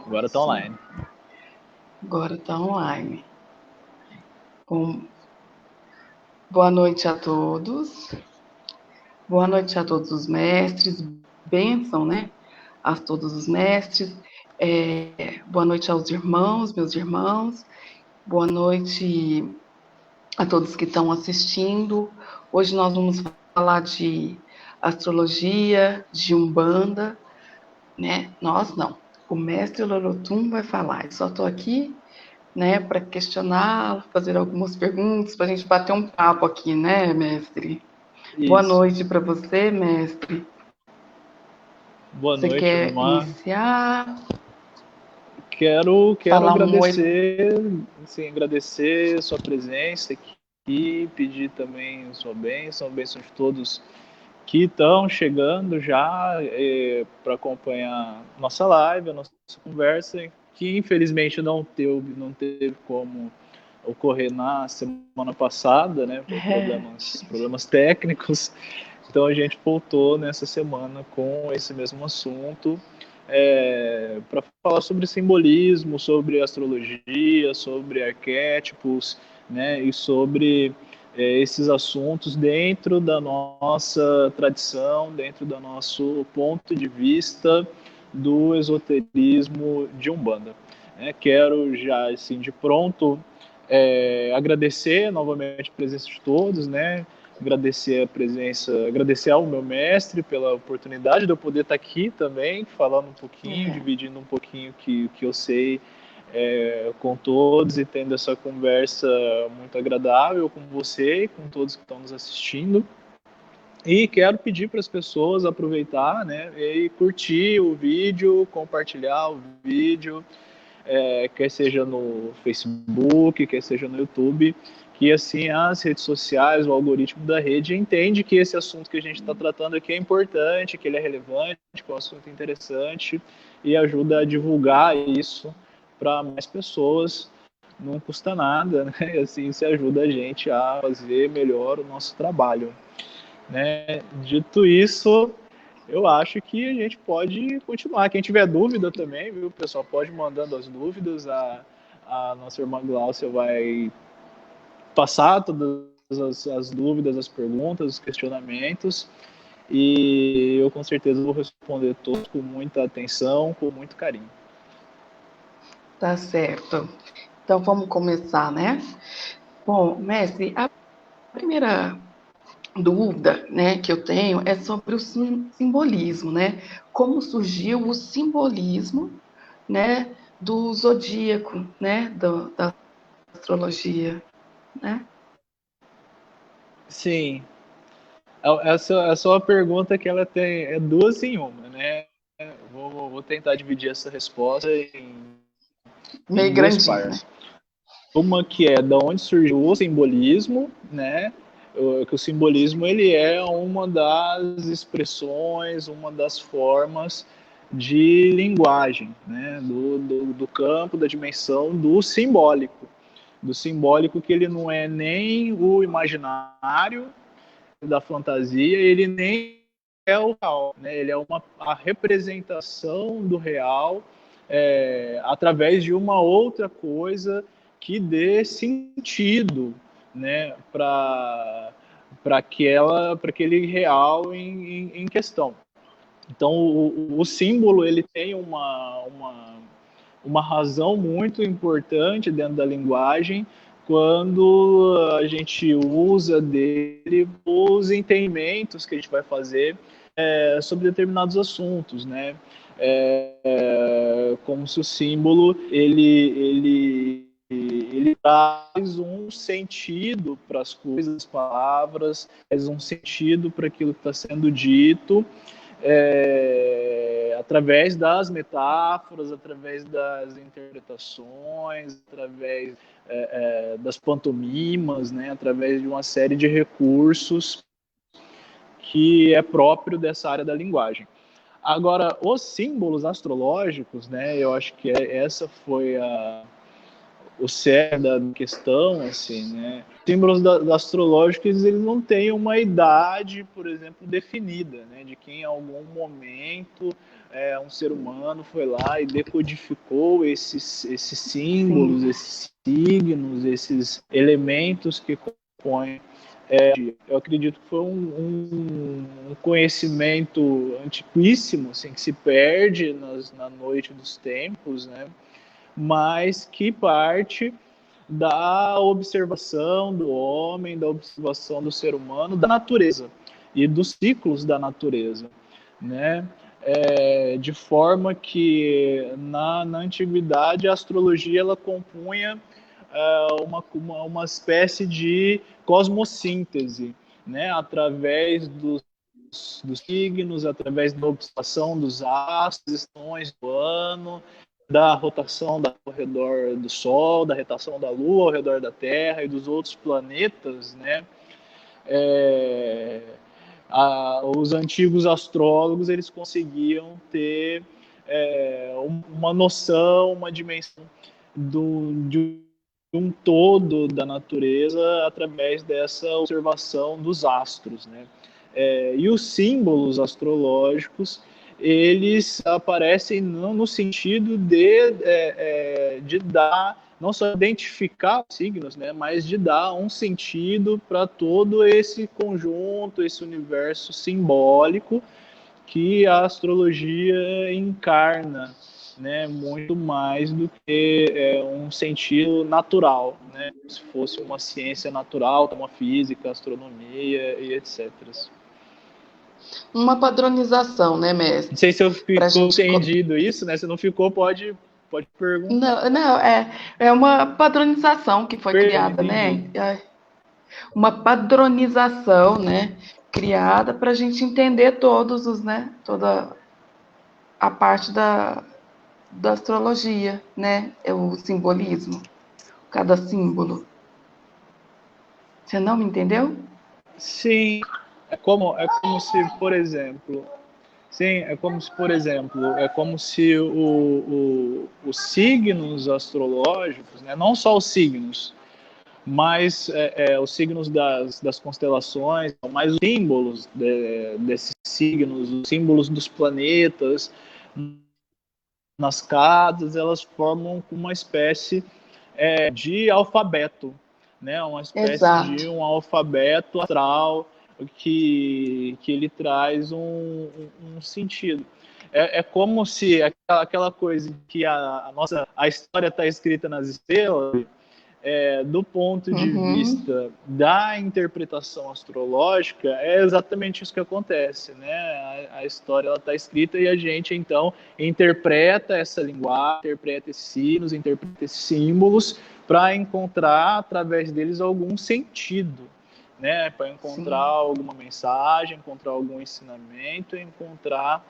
Agora tá online. Agora está online. Bom, boa noite a todos. Boa noite a todos os mestres. Bênção, né? A todos os mestres. Boa noite aos irmãos, meus irmãos. Boa noite a todos que estão assistindo. Hoje nós vamos falar de astrologia, de Umbanda, né? Nós não. O mestre Lorotum vai falar. Eu só estou aqui, né, para questioná-lo, fazer algumas perguntas, para a gente bater um papo aqui, né, mestre? Boa Isso. noite para você, mestre. Boa Você noite, quer Vilmar. iniciar? Quero Falar um oi? agradecer, sim, agradecer a sua presença aqui, pedir também a sua bênção, a bênção de todos que estão chegando já para acompanhar nossa live, a nossa conversa, que infelizmente não teve como ocorrer na semana passada, né, por problemas técnicos. Então a gente voltou nessa semana com esse mesmo assunto para falar sobre simbolismo, sobre astrologia, sobre arquétipos, né, e sobre esses assuntos dentro da nossa tradição, dentro do nosso ponto de vista do esoterismo de Umbanda. Quero já, assim, de pronto, agradecer novamente a presença de todos, né? Agradecer ao meu mestre pela oportunidade de eu poder estar aqui também, falando um pouquinho, É, dividindo um pouquinho que eu sei com todos e tendo essa conversa muito agradável com você e com todos que estão nos assistindo. E quero pedir para as pessoas aproveitar, né, e curtir o vídeo, compartilhar o vídeo, quer seja no Facebook, quer seja no YouTube, que assim as redes sociais, o algoritmo da rede entende que esse assunto que a gente está tratando aqui é importante, que ele é relevante, que é um assunto interessante e ajuda a divulgar isso para mais pessoas. Não custa nada, né? E assim se ajuda a gente a fazer melhor o nosso trabalho, né? Dito isso, eu acho que a gente pode continuar. Quem tiver dúvida também, viu, pessoal, pode ir mandando as dúvidas. A nossa irmã Glaucia vai passar todas as dúvidas, as perguntas, os questionamentos. E eu com certeza vou responder todos com muita atenção, com muito carinho. tá certo. Então vamos começar, né? Bom, mestre, a primeira dúvida, né, que eu tenho é sobre o simbolismo, né? Como surgiu o simbolismo, né, do zodíaco, né, da astrologia, né? Sim, essa é uma pergunta que ela tem duas em uma, né? Vou tentar dividir essa resposta em Meio duas grandinho, né? partes. Uma que é da onde surgiu o simbolismo, né? Que o simbolismo ele é uma das expressões, uma das formas de linguagem, né? Do campo, da dimensão do simbólico. Do simbólico que ele não é nem o imaginário da fantasia, ele nem é o real, né? Ele é a representação do real através de uma outra coisa que dê sentido, né, para aquele real em questão. Então o símbolo ele tem uma razão muito importante dentro da linguagem quando a gente usa dele os entendimentos que a gente vai fazer sobre determinados assuntos, né? Como se o símbolo ele traz um sentido para as coisas, as palavras, traz um sentido para aquilo que está sendo dito, através das metáforas, através das interpretações, através das pantomimas, né, através de uma série de recursos que é próprio dessa área da linguagem. Agora, os símbolos astrológicos, né, eu acho que essa foi o cerne da questão, assim, né? Símbolos astrológicos, eles não têm uma idade, por exemplo, definida, né? De que em algum momento um ser humano foi lá e decodificou esses símbolos, Sim. esses signos, esses elementos que compõem. Eu acredito que foi um conhecimento antiquíssimo, assim, que se perde na noite dos tempos, né? Mas que parte da observação do homem, da observação do ser humano, da natureza e dos ciclos da natureza, né? De forma que na antiguidade a astrologia ela compunha uma espécie de cosmossíntese, né? Através dos signos, através da observação dos astros, estações do ano, da rotação ao redor do Sol, da rotação da Lua ao redor da Terra e dos outros planetas, né? Os antigos astrólogos eles conseguiam ter uma noção, uma dimensão de um todo da natureza através dessa observação dos astros, né? E os símbolos astrológicos eles aparecem no sentido de dar, não só identificar os signos, né, mas de dar um sentido para todo esse conjunto, esse universo simbólico que a astrologia encarna, né, muito mais do que um sentido natural, né, se fosse uma ciência natural, como a física, a astronomia e etc. Uma padronização, né, Não mestre? sei se eu Para a ficou gente. entendido isso, né? Se não ficou, pode perguntar. Não, não, é uma padronização que foi criada, Entendi. né? Uma padronização, né? Criada para a gente entender todos os, né? Toda a parte da astrologia, né? É o simbolismo, cada símbolo. Você não me entendeu? Sim, é como se, por exemplo, os signos astrológicos, né? Não só os signos, mas os signos das constelações, mas os símbolos desses signos, os símbolos dos planetas nas casas, elas formam uma espécie de alfabeto, né? Uma espécie Exato. de um alfabeto astral que ele traz um sentido. É como se aquela coisa que a história está escrita nas estrelas, do ponto de Uhum. vista da interpretação astrológica, é exatamente isso que acontece, né? A história está escrita e a gente então interpreta essa linguagem, interpreta esses signos, interpreta esses símbolos para encontrar através deles algum sentido, né? Para encontrar Sim. alguma mensagem, encontrar algum ensinamento, encontrar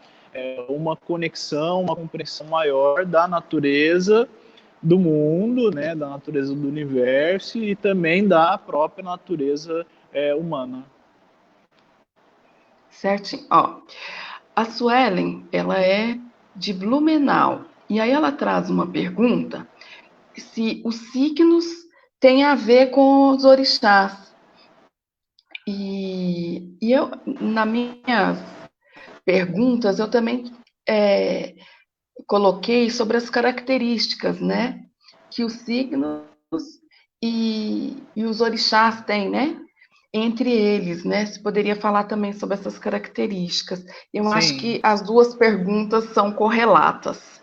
uma conexão, uma compreensão maior da natureza do mundo, né, da natureza do universo e também da própria natureza humana. Certinho. Ó, a Suelen, ela é de Blumenau. E aí ela traz uma pergunta se os signos têm a ver com os orixás. E eu, nas minhas perguntas, eu também é, coloquei sobre as características, né? Que os signos e os orixás têm, né? Entre eles, né? Você poderia falar também sobre essas características. Eu acho Sim, que as duas perguntas são correlatas.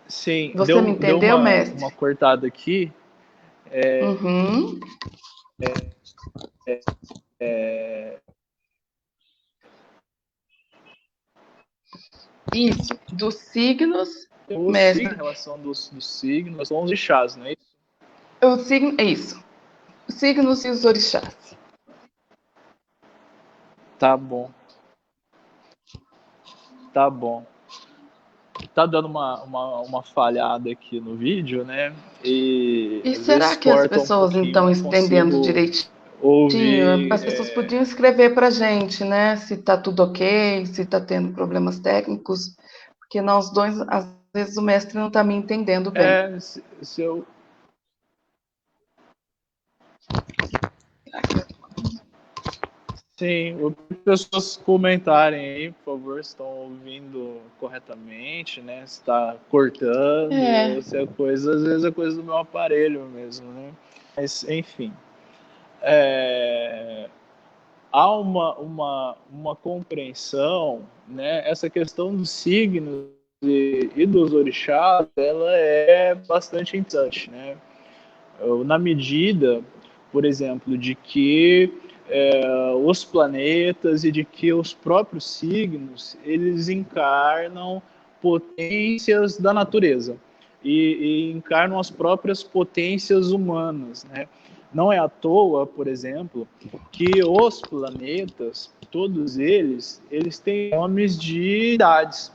sim, Você me deu entendeu, uma mestre? cortada aqui. Uhum. Isso, dos signos, Em mestre. relação dos signos, são os chás, não é isso? O signo, é isso. Os signos e os orixás. Tá bom, tá bom. Tá dando uma falhada aqui no vídeo, né? E E às vezes será que as corta um pessoas pouquinho, eu estão não entendendo consigo direitinho? ouvir. As pessoas podiam escrever para a gente, né? Se está tudo ok, se está tendo problemas técnicos, Porque nós dois, às vezes o mestre não está me entendendo bem. Se eu... Sim, eu pedi pessoas comentarem aí, por favor, se estão ouvindo corretamente, né? Se está cortando, É, ou se é coisa, às vezes é coisa do meu aparelho mesmo, né? Mas, enfim, é, há uma compreensão, né? Essa questão dos signos e dos orixás, ela é bastante interessante, né? Na medida, por exemplo, de que os planetas e de que os próprios signos eles encarnam potências da natureza e encarnam as próprias potências humanas, né? Não é à toa, por exemplo, que os planetas, todos eles têm nomes de idades,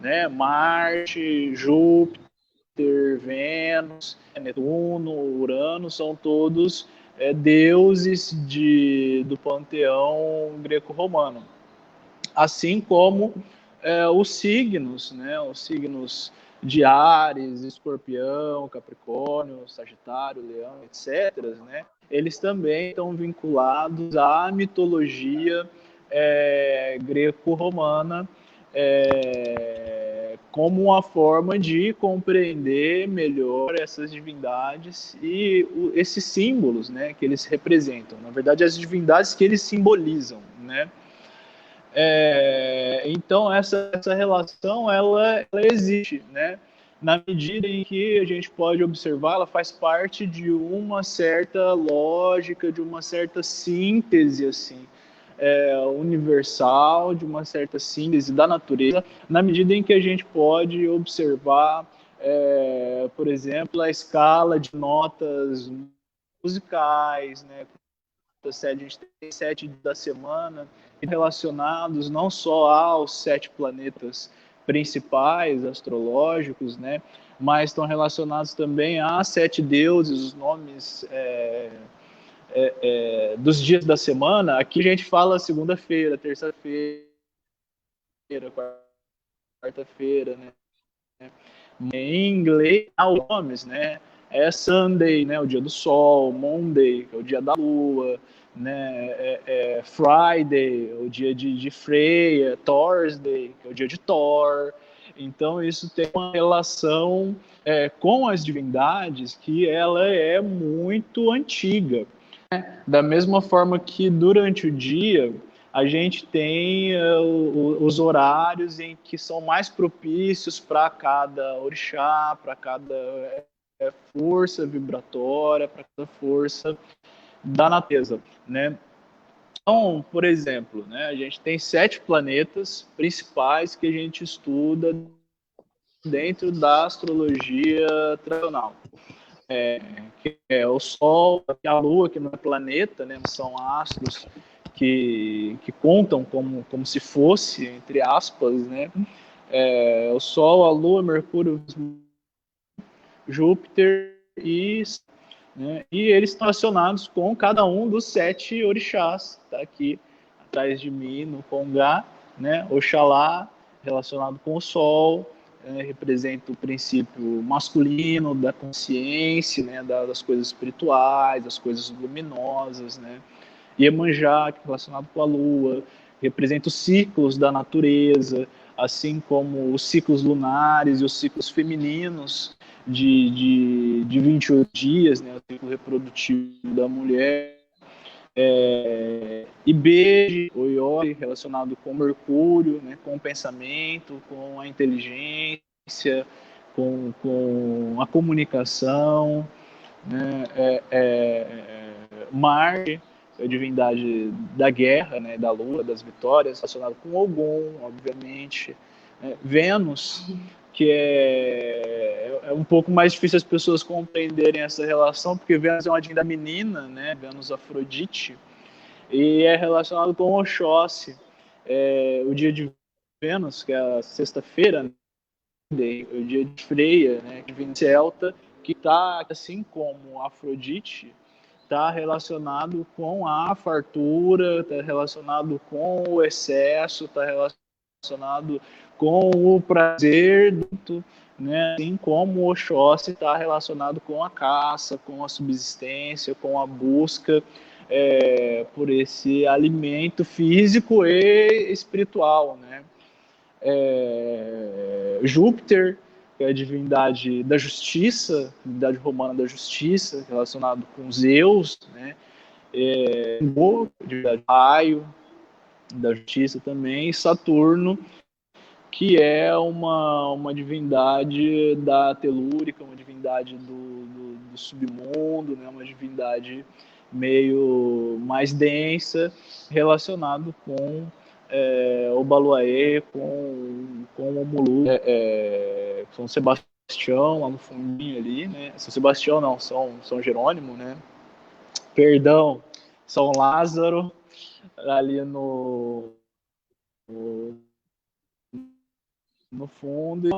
né? Marte, Júpiter, Vênus, Netuno, Urano, são todos deuses do panteão greco-romano. Assim como os signos, né? Os signos de Áries, Escorpião, Capricórnio, Sagitário, Leão, etc., né? Eles também estão vinculados à mitologia greco-romana, como uma forma de compreender melhor essas divindades e esses símbolos, né, que eles representam. Na verdade, as divindades que eles simbolizam, né? Então essa relação ela existe, né? Na medida em que a gente pode observar, ela faz parte de uma certa lógica, de uma certa síntese assim, universal, de uma certa síntese da natureza, na medida em que a gente pode observar, por exemplo, a escala de notas musicais, né? A gente tem 7 da semana relacionados não só aos 7 planetas principais astrológicos, né, mas estão relacionados também a 7 deuses, os nomes dos dias da semana. Aqui a gente fala segunda-feira, terça-feira, quarta-feira, né? Em inglês, há os nomes, né? É Sunday, né? O dia do sol, Monday, que é o dia da lua, né? Friday, o dia de Freya, Thursday, que é o dia de Thor. Então isso tem uma relação com as divindades que ela é muito antiga. Da mesma forma que durante o dia a gente tem os horários em que são mais propícios para cada orixá, para cada força vibratória, para cada força da natureza, né? Então, por exemplo, né, a gente tem 7 planetas principais que a gente estuda dentro da astrologia tradicional. Que é o Sol, a Lua, que não é planeta, né, são astros que contam como se fosse, entre aspas, né, o Sol, a Lua, Mercúrio, Júpiter e eles estão relacionados com cada um dos 7 orixás, está aqui atrás de mim no Congá, né? Oxalá, relacionado com o Sol, representa o princípio masculino da consciência, né? Das coisas espirituais, das coisas luminosas, né? Iemanjá, que é relacionado com a Lua, representa os ciclos da natureza, assim como os ciclos lunares e os ciclos femininos de 28 dias, né, o ciclo reprodutivo da mulher. E Beji, o Iori, relacionado com Mercúrio, né, com o pensamento, com a inteligência, com a comunicação, né, Marte, a divindade da guerra, né, da luta, das vitórias, relacionado com Ogum, obviamente. Vênus, que é um pouco mais difícil as pessoas compreenderem essa relação, porque Vênus é uma divindade menina, né, Vênus Afrodite, e é relacionado com Oxóssi, o dia de Vênus, que é a sexta-feira, né, o dia de Freia, né, que vem celta, que está, assim como Afrodite, está relacionado com a fartura, está relacionado com o excesso, está relacionado relacionado com o prazer, né? Assim como o Oxóssi está relacionado com a caça, com a subsistência, com a busca por esse alimento físico e espiritual, né? Júpiter, que é a divindade da justiça, divindade romana da justiça, relacionado com Zeus, né? Divindade do raio, da justiça também, e Saturno, que é uma divindade da telúrica, uma divindade do submundo, né? Uma divindade meio mais densa, relacionado com o Baluaê, com o Mulu, São Sebastião, lá no fundinho ali, né? São Sebastião não, São Jerônimo, né? Perdão, São Lázaro, ali no fundo,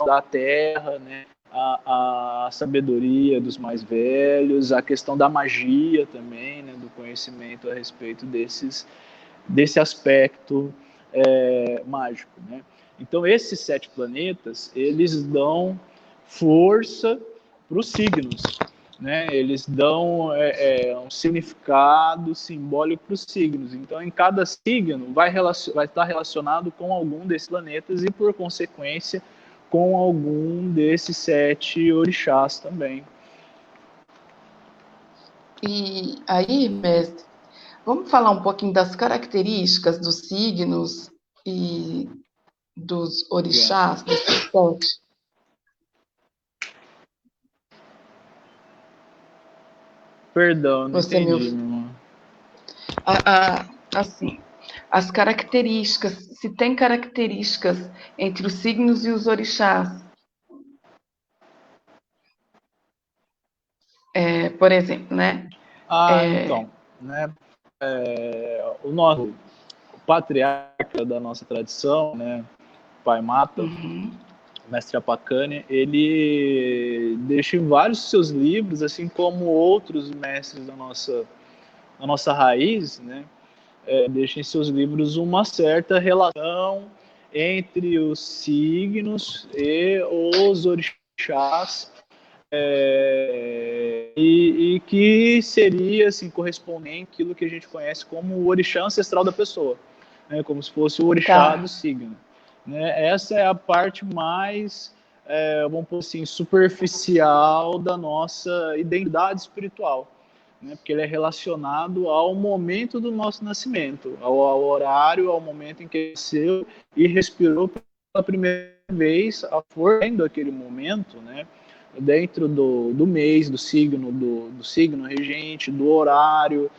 da terra, né? A sabedoria dos mais velhos, a questão da magia também, né? Do conhecimento a respeito desse aspecto mágico, né? Então, esses 7 planetas, eles dão força para os signos, né? Eles dão um significado simbólico para os signos. Então, em cada signo vai estar relacionado com algum desses planetas e, por consequência, com algum desses 7 orixás também. E aí, mestre, vamos falar um pouquinho das características dos signos e dos orixás, desses 7? Perdão, não Você entendi, me... meu irmão. Assim, as características, se tem características entre os signos e os orixás. Por exemplo, né? Então, né? O nosso patriarca da nossa tradição, né? Pai Mata, mestre Apacane, ele deixa em vários seus livros, assim como outros mestres da nossa raiz, né? Deixa em seus livros uma certa relação entre os signos e os orixás, e que seria assim, correspondente àquilo que a gente conhece como o orixá ancestral da pessoa, né? Como se fosse o orixá do signo. Né? Essa é a parte mais, vamos dizer assim, superficial da nossa identidade espiritual, né? Porque ele é relacionado ao momento do nosso nascimento, ao horário, ao momento em que ele nasceu e respirou pela primeira vez, a força daquele momento, né? Dentro do mês, do signo regente, do horário,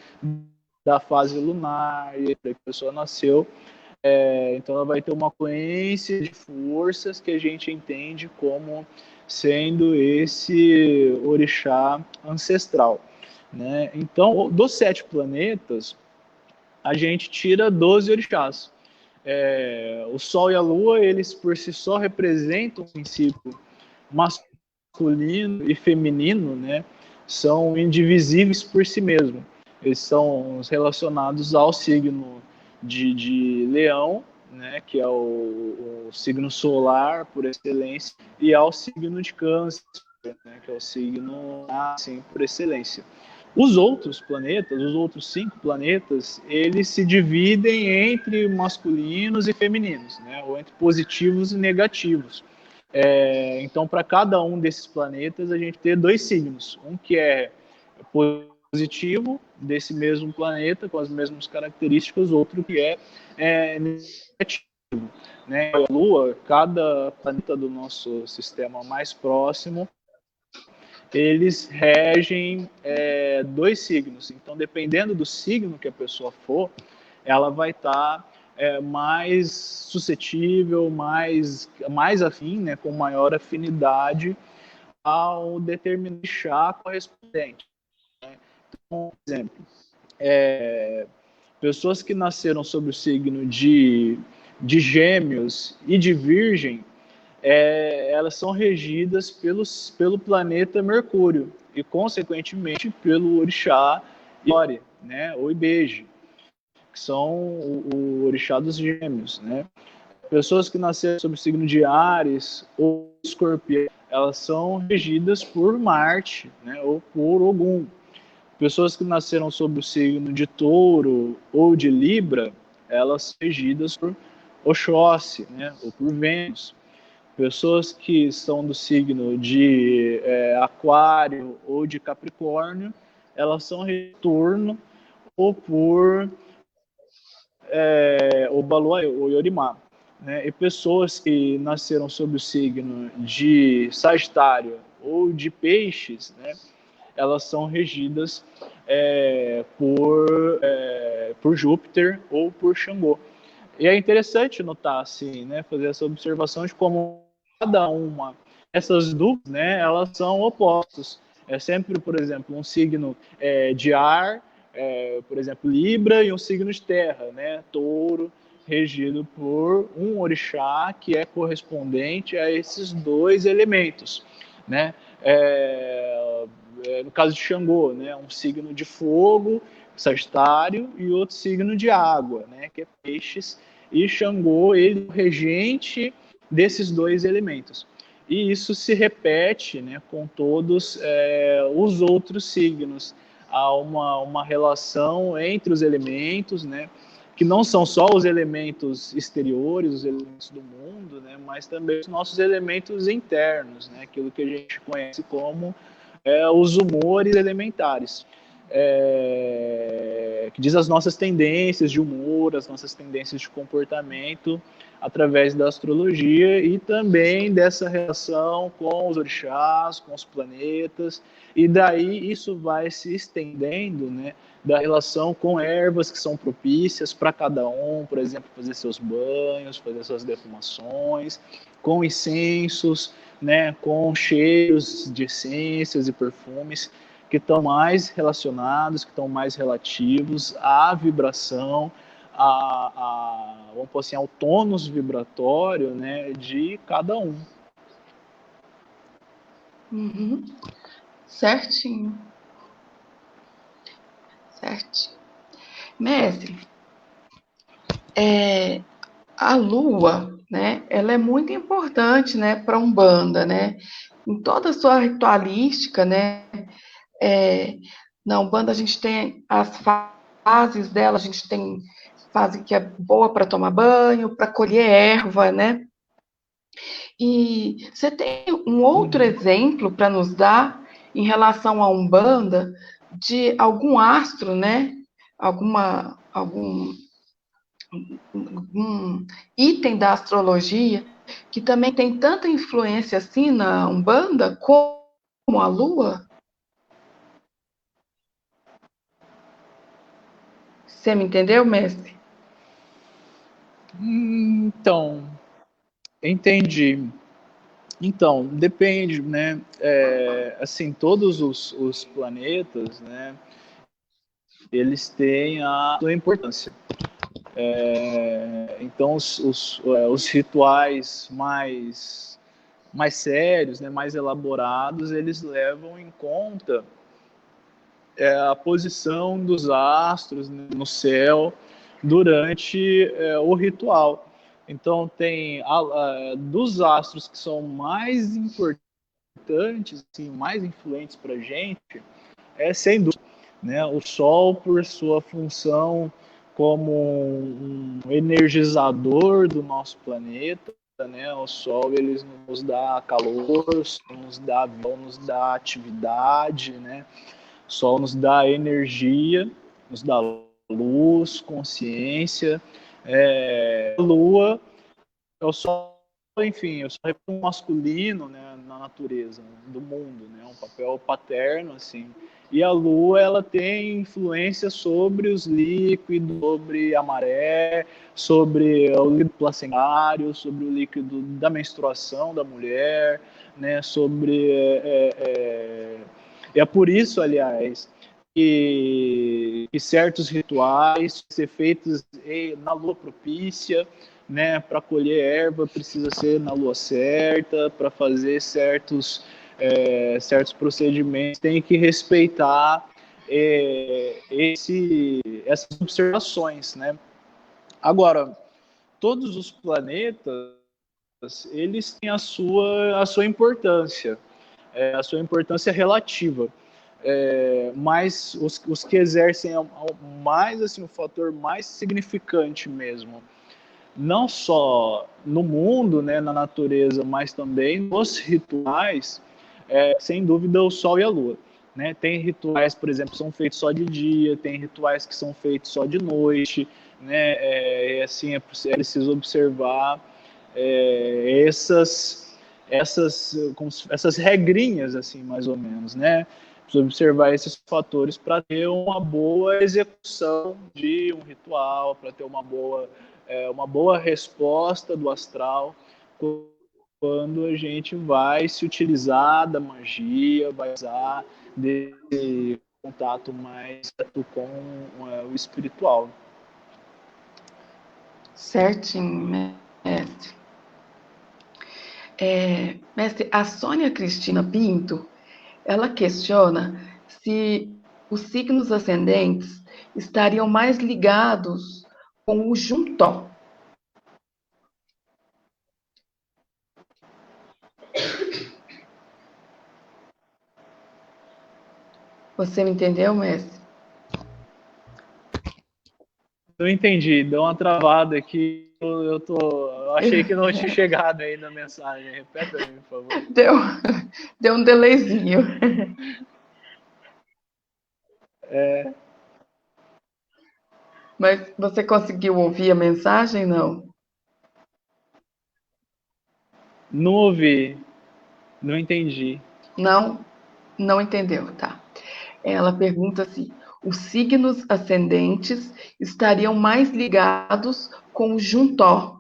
da fase lunar, e que a pessoa nasceu. Então ela vai ter uma fluência de forças que a gente entende como sendo esse orixá ancestral, né? Então, dos 7 planetas, a gente tira 12 orixás. O Sol e a Lua, eles por si só representam o princípio masculino e feminino, né? São indivisíveis por si mesmo. Eles são relacionados ao signo de Leão, né? Que é o signo solar por excelência, e ao signo de Câncer, né? Que é o signo assim, por excelência. Os outros planetas, os outros 5 planetas, eles se dividem entre masculinos e femininos, né? Ou entre positivos e negativos. Então, para cada um desses planetas, a gente tem 2 signos. Um que é positivo, desse mesmo planeta, com as mesmas características, outro que é negativo. Né? A Lua, cada planeta do nosso sistema mais próximo, eles regem 2 signos. Então, dependendo do signo que a pessoa for, ela vai estar mais suscetível, mais afim, né, com maior afinidade ao determinado chá correspondente. Né? Então, por exemplo, pessoas que nasceram sob o signo de Gêmeos e de Virgem, elas são regidas pelo planeta Mercúrio e, consequentemente, pelo orixá Iori, né, ou Ibeji, que são o orixá dos gêmeos, né? Pessoas que nasceram sob o signo de Áries ou Escorpião, elas são regidas por Marte, né, ou por Ogum. Pessoas que nasceram sob o signo de Touro ou de Libra, elas são regidas por Oxóssi, né, ou por Vênus. Pessoas que são do signo de Aquário ou de Capricórnio, elas são retorno ou por Obaluaê ou Yorimá. Né? E pessoas que nasceram sob o signo de Sagitário ou de Peixes, né? Elas são regidas por Júpiter ou por Xangô. E é interessante notar, assim, né, fazer essa observação de como cada uma, essas duplas, né, elas são opostos. É sempre, por exemplo, um signo de ar, por exemplo, Libra, e um signo de terra, né, Touro, regido por um orixá que é correspondente a esses dois elementos, né? No caso de Xangô, né, um signo de fogo, Sagitário, e outro signo de água, né, que é Peixes, e Xangô, ele é o regente desses dois elementos. E isso se repete, né, com todos os outros signos. Há uma relação entre os elementos, né, que não são só os elementos exteriores, os elementos do mundo, né, mas também os nossos elementos internos, né, aquilo que a gente conhece como os humores elementares, que diz as nossas tendências de humor, as nossas tendências de comportamento através da astrologia e também dessa relação com os orixás, com os planetas, e daí isso vai se estendendo, né, da relação com ervas que são propícias para cada um, por exemplo, fazer seus banhos, fazer suas defumações, com incensos, né, com cheiros de essências e perfumes que estão mais relacionados, que estão mais relativos à vibração, vamos dizer assim, ao tônus vibratório, né, de cada um. Uhum. Certinho. Certinho. Mestre, a Lua, né, ela é muito importante, né, para a Umbanda, né? Em toda a sua ritualística, né? Na Umbanda a gente tem as fases dela, a gente tem fase que é boa para tomar banho, para colher erva, né? E você tem um outro exemplo para nos dar em relação à Umbanda de algum astro, né? Algum um item da astrologia que também tem tanta influência assim na Umbanda como a Lua? Você me entendeu, mestre? Então, entendi. Então, depende, né? Assim, todos os planetas, né? Eles têm a sua importância. Então, os rituais mais sérios, né, mais elaborados, eles levam em conta a posição dos astros, né, no céu durante o ritual. Então, tem dos astros que são mais importantes, assim, mais influentes para a gente, sem dúvida, né, o Sol, por sua função como um energizador do nosso planeta, né, o Sol ele nos dá calor, nos dá atividade, né, o Sol nos dá energia, nos dá luz, consciência. A Lua é o Sol, enfim, é o Sol masculino, né, na natureza do mundo, né, um papel paterno, assim. E a Lua, ela tem influência sobre os líquidos, sobre a maré, sobre o líquido placentário, sobre o líquido da menstruação da mulher, né, sobre é por isso, aliás, que certos rituais ser feitos na lua propícia, né, para colher erva precisa ser na lua certa, para fazer certos procedimentos tem que respeitar essas observações, né? Agora, todos os planetas, eles têm a sua importância, a sua importância relativa. Mas os que exercem mais, assim, o fator mais significante mesmo, não só no mundo, né, na natureza, mas também nos rituais, sem dúvida, o Sol e a Lua. Né? Tem rituais, por exemplo, que são feitos só de dia, tem rituais que são feitos só de noite, né? Assim, é preciso observar essas regrinhas, assim, mais ou menos, né? Precisa observar esses fatores para ter uma boa execução de um ritual, para ter uma boa resposta do astral quando a gente vai se utilizar da magia, vai usar desse contato mais com o espiritual. Certinho, mestre. Mestre, a Sônia Cristina Pinto, ela questiona se os signos ascendentes estariam mais ligados com o Juntó. Você me entendeu, mestre? Eu entendi, deu uma travada aqui. Eu achei que não tinha chegado aí na mensagem. Repete aí, por favor. Deu um delayzinho. Mas você conseguiu ouvir a mensagem, não? Não ouvi, não entendi. Não entendeu, tá. Ela pergunta se os signos ascendentes estariam mais ligados com o Juntó.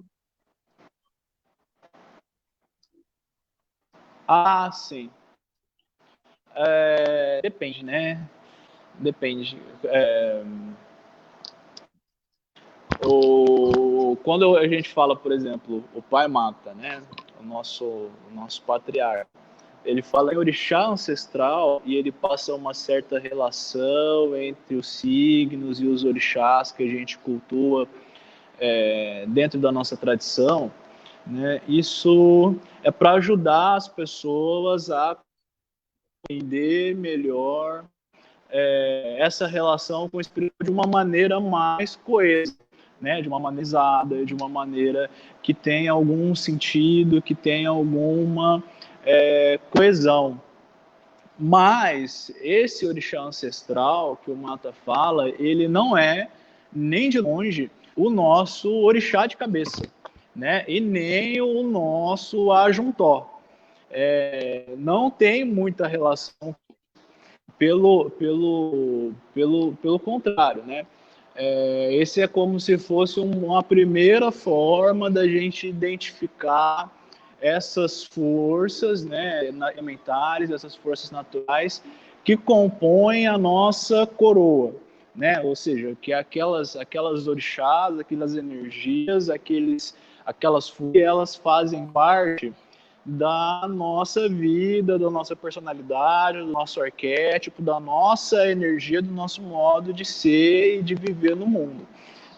Ah, sim. Depende, né? Depende. Quando a gente fala, por exemplo, o Pai Mata, né? O nosso patriarca, ele fala em orixá ancestral e ele passa uma certa relação entre os signos e os orixás que a gente cultua dentro da nossa tradição, né? Isso é para ajudar as pessoas a entender melhor essa relação com o espírito de uma maneira mais coesa, né? De uma maneira de uma maneira que tenha algum sentido, que tenha alguma coesão. Mas esse orixá ancestral que o Mata fala, ele não é nem de longe o nosso orixá de cabeça, né? E nem o nosso ajuntó. Não tem muita relação, pelo contrário, né? Esse é como se fosse uma primeira forma da gente identificar essas forças, né, elementares, essas forças naturais que compõem a nossa coroa, né? Ou seja, que aquelas orixás, aquelas energias, aquelas forças, elas fazem parte da nossa vida, da nossa personalidade, do nosso arquétipo, da nossa energia, do nosso modo de ser e de viver no mundo,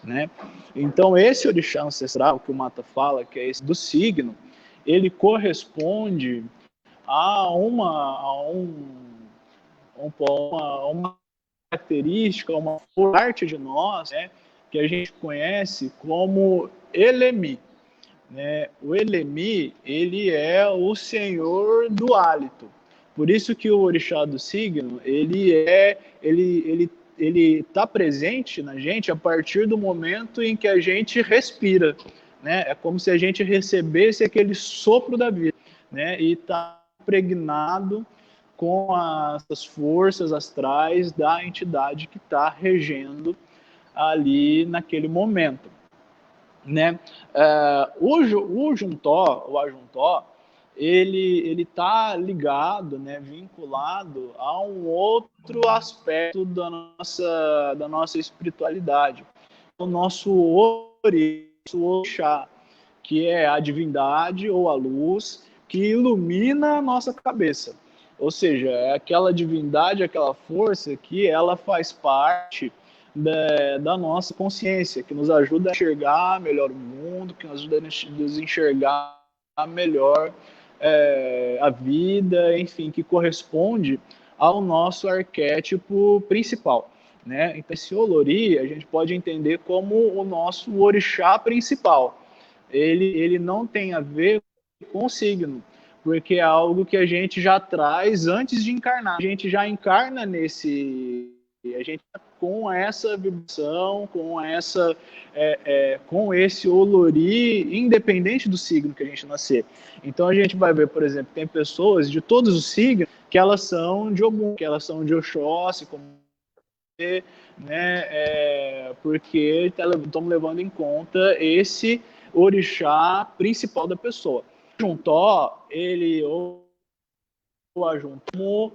né? Então, esse orixá ancestral que o Mata fala, que é esse do signo, ele corresponde a uma característica, uma parte de nós, né, que a gente conhece como Elemi. Né? O Elemi, ele é o senhor do hálito. Por isso que o orixá do signo, ele está presente na gente a partir do momento em que a gente respira, né? É como se a gente recebesse aquele sopro da vida, né? E está impregnado com as forças astrais da entidade que está regendo ali naquele momento, né? O Juntó, o Ajuntó, ele está ligado, né, vinculado a um outro aspecto da nossa espiritualidade, o nosso orixá, que é a divindade ou a luz que ilumina a nossa cabeça. Ou seja, é aquela divindade, aquela força que ela faz parte da nossa consciência, que nos ajuda a enxergar melhor o mundo, mundo, que nos ajuda a nos enxergar melhor a vida, enfim, que corresponde ao nosso arquétipo principal, né? Então, esse Olori a gente pode entender como o nosso orixá principal. Ele não tem a ver com o signo, porque é algo que a gente já traz antes de encarnar. A gente já encarna a gente com essa vibração, com esse Olori, independente do signo que a gente nascer. Então a gente vai ver, por exemplo, tem pessoas de todos os signos que elas são de Ogum, que elas são de Oxóssi, como né, porque estamos levando em conta esse orixá principal da pessoa. O Ajuntó, ele ou ajuntou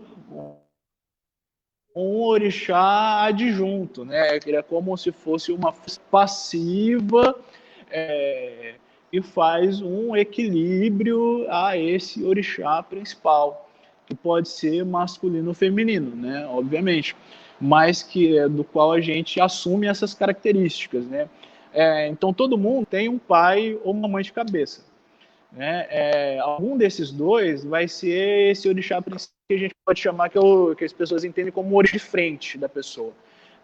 um orixá adjunto, né? Ele é como se fosse uma passiva e faz um equilíbrio a esse orixá principal, que pode ser masculino ou feminino, né? Obviamente, mas que é do qual a gente assume essas características, né? Então todo mundo tem um pai ou uma mãe de cabeça, né? Algum desses dois vai ser esse orixá principal que a gente pode chamar que as pessoas entendem como o orixá de frente da pessoa,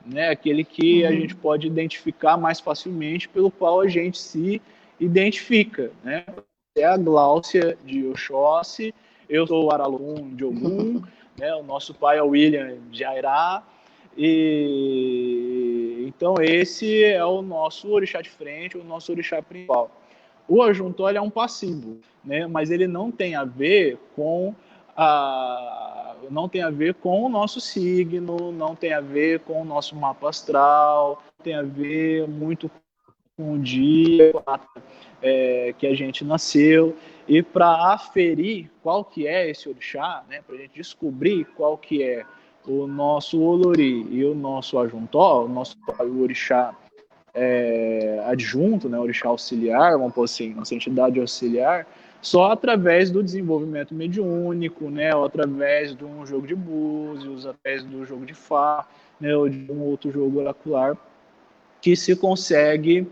né? Aquele que a gente pode identificar mais facilmente, pelo qual a gente se identifica, né? É a Gláucia de Oxóssi, eu sou o Aralum de Ogum, né? O nosso pai é o William de Airá, e então esse é o nosso orixá de frente, o nosso orixá principal. O Ajuntó é um passivo, né? Mas ele não tem a ver com o nosso signo, não tem a ver com o nosso mapa astral, tem a ver muito com o dia que a gente nasceu. E para aferir qual que é esse orixá, né? Para a gente descobrir qual que é o nosso Olori e o nosso Ajuntó, o orixá adjunto, né, orixá auxiliar, vamos pôr assim, nossa entidade auxiliar, só através do desenvolvimento mediúnico, né, ou através de um jogo de búzios, através do jogo de Fá, né, ou de um outro jogo oracular, que se consegue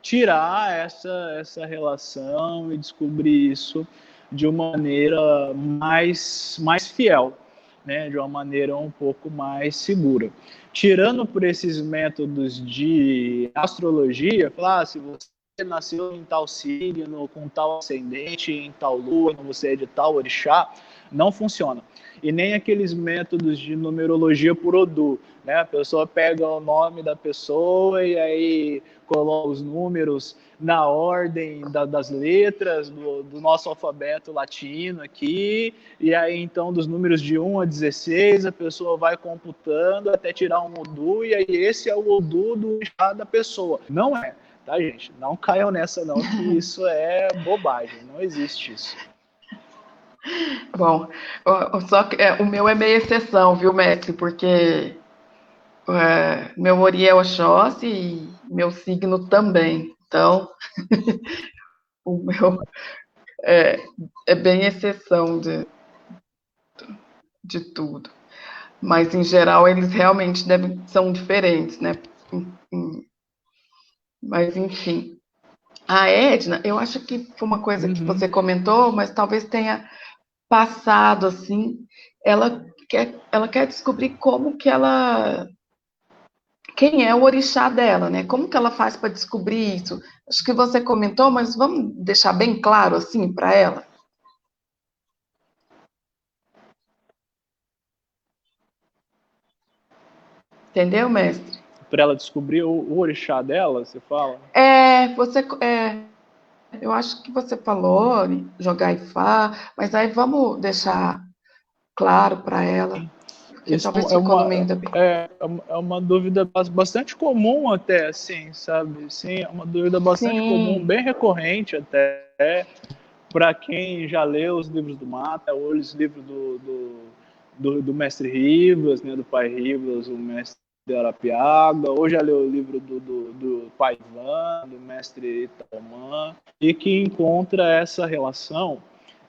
tirar essa relação e descobrir isso de uma maneira mais fiel, né, de uma maneira um pouco mais segura. Tirando por esses métodos de astrologia, falar, se você nasceu em tal signo, com tal ascendente, em tal lua, você é de tal orixá, não funciona. E nem aqueles métodos de numerologia por Odu, né? A pessoa pega o nome da pessoa e aí coloca os números na ordem das letras do nosso alfabeto latino aqui, e aí então dos números de 1 a 16 a pessoa vai computando até tirar um Odu, e aí esse é o Odu do orixá da pessoa. Não é, tá, gente? Não caiam nessa não, que isso é bobagem, não existe isso. Bom, só que o meu é meio exceção, viu, mestre? Porque meu Ori é Oxóssi e meu signo também. Então, o meu é bem exceção de tudo. Mas, em geral, eles realmente são diferentes, né? Mas, enfim. A Edna, eu acho que foi uma coisa que você comentou, mas talvez tenha passado, assim. Ela quer descobrir como que quem é o orixá dela, né? Como que ela faz para descobrir isso? Acho que você comentou, mas vamos deixar bem claro, assim, para ela. Entendeu, mestre? Para ela descobrir o orixá dela, você fala? Eu acho que você falou jogar Ifá, mas aí vamos deixar claro para ela, porque Isso talvez é ficou no meio da... uma dúvida bastante comum até, assim, sabe? Sim, é uma dúvida bastante comum, Sim, bem recorrente até, para quem já leu os livros do Mata, ou os livros do mestre Ribas, né, do pai Ribas, o mestre de Arapiaga, ou já leu o livro do pai Ivan, do mestre Itamã, e que encontra essa relação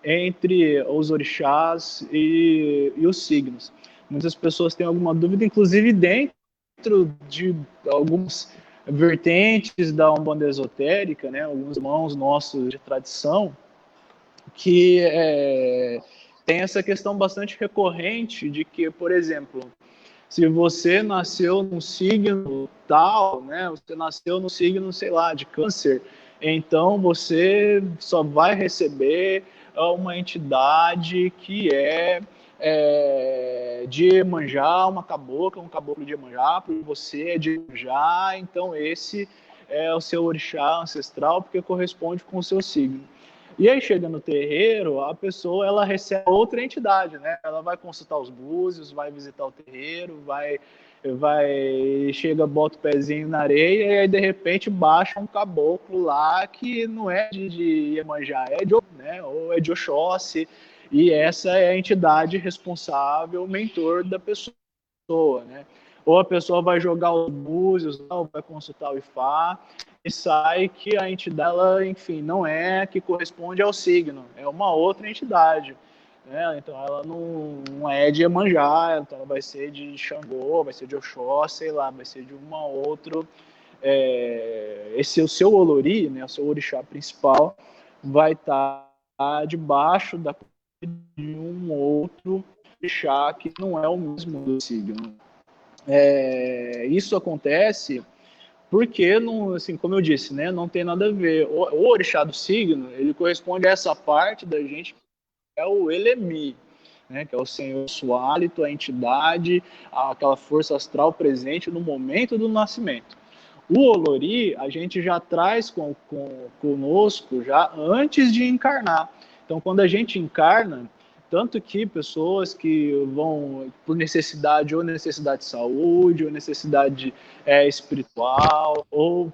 entre os orixás e os signos. Muitas pessoas têm alguma dúvida, inclusive dentro de alguns vertentes da Umbanda esotérica, né, alguns irmãos nossos de tradição, que tem essa questão bastante recorrente de que, por exemplo, se você nasceu num signo tal, né, você nasceu no signo, sei lá, de câncer, então você só vai receber uma entidade que de Iemanjá, um caboclo de Iemanjá, porque você é de Iemanjá, então esse é o seu orixá ancestral, porque corresponde com o seu signo. E aí chega no terreiro, a pessoa ela recebe outra entidade, né? Ela vai consultar os búzios, vai visitar o terreiro, chega, bota o pezinho na areia e aí de repente baixa um caboclo lá que não é de Iemanjá, né? Ou é de Oxóssi, e essa é a entidade responsável, o mentor da pessoa, né? Ou a pessoa vai jogar os búzios, ou vai consultar o Ifá, e sai que a entidade, ela, enfim, não é que corresponde ao signo, é uma outra entidade. Né? Então ela não é de Iemanjá, então ela vai ser de Xangô, vai ser de Oxóssi, sei lá, vai ser de uma outra. Esse é o seu Olori, né, o seu orixá principal, vai estar debaixo de um outro orixá que não é o mesmo do signo. Isso acontece porque, não, assim, como eu disse, né, não tem nada a ver. O orixá do signo, ele corresponde a essa parte da gente que é o Elemi, né, que é o senhor do hálito, a entidade, aquela força astral presente no momento do nascimento. O Olori, a gente já traz conosco já antes de encarnar. Então, quando a gente encarna, tanto que pessoas que vão por necessidade, ou necessidade de saúde, ou necessidade espiritual, ou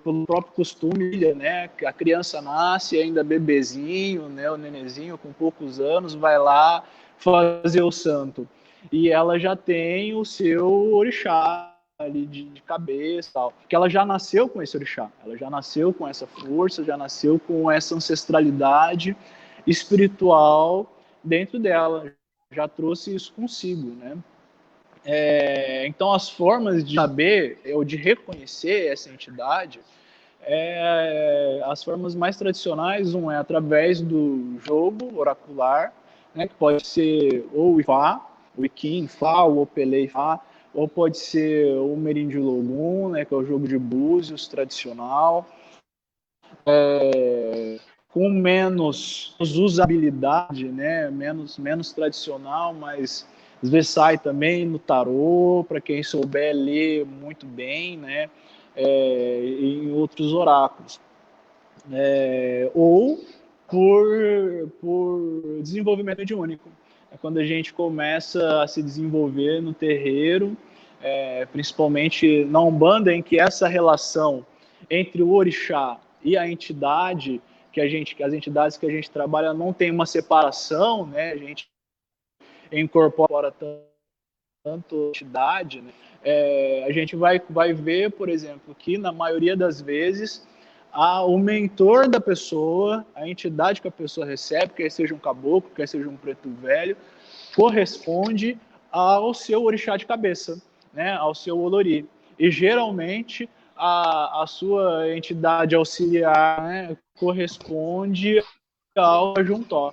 pelo próprio costume, né? A criança nasce ainda bebezinho, né? O nenezinho com poucos anos vai lá fazer o santo. E ela já tem o seu orixá ali de cabeça, tal, que ela já nasceu com esse orixá, ela já nasceu com essa força, já nasceu com essa ancestralidade espiritual dentro dela, já trouxe isso consigo, né? Então as formas de saber ou de reconhecer essa entidade, as formas mais tradicionais, é através do jogo oracular, né, que pode ser ou o Ifá, o Iquim Ifá, o Opelê Ifá, ou pode ser o Merindi Logum, né, que é o jogo de búzios tradicional, com menos usabilidade, né, menos tradicional, mas às vezes sai também no tarô, para quem souber ler muito bem, né, em outros oráculos. Ou por desenvolvimento mediúnico. É quando a gente começa a se desenvolver no terreiro, principalmente na Umbanda, em que essa relação entre o orixá e a entidade, as entidades que a gente trabalha não tem uma separação, né? A gente incorpora tanto a entidade, né? A gente vai ver, por exemplo, que na maioria das vezes o mentor da pessoa, a entidade que a pessoa recebe, quer seja um caboclo, quer seja um preto velho, corresponde ao seu orixá de cabeça, né, ao seu Olori. E geralmente a sua entidade auxiliar, né, corresponde ao Ajuntó.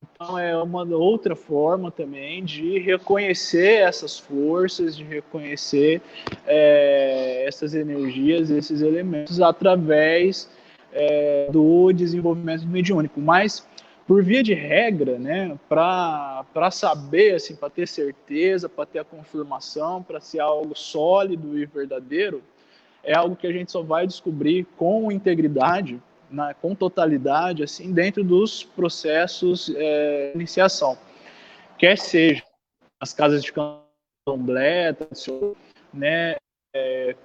Então é uma outra forma também de reconhecer essas forças, de reconhecer essas energias, esses elementos através do desenvolvimento mediúnico. Mas por via de regra, né, para saber, assim, para ter certeza, para ter a confirmação, para ser algo sólido e verdadeiro, é algo que a gente só vai descobrir com integridade, com totalidade, assim, dentro dos processos de iniciação. Quer seja as casas de candomblé, né,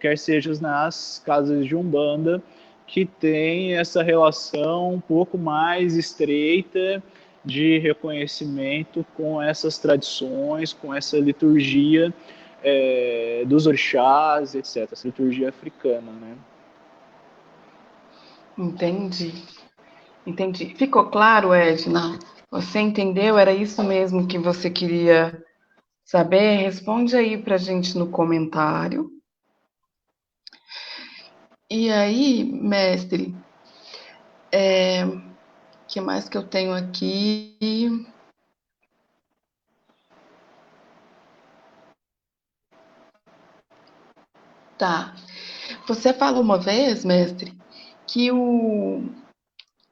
quer seja nas casas de Umbanda, que tem essa relação um pouco mais estreita de reconhecimento com essas tradições, com essa liturgia dos orixás, etc., essa liturgia africana, né? Entendi. Entendi. Ficou claro, Edna? Você entendeu? Era isso mesmo que você queria saber? Responde aí pra gente no comentário. E aí, mestre, que mais que eu tenho aqui? Tá. Você falou uma vez, mestre, que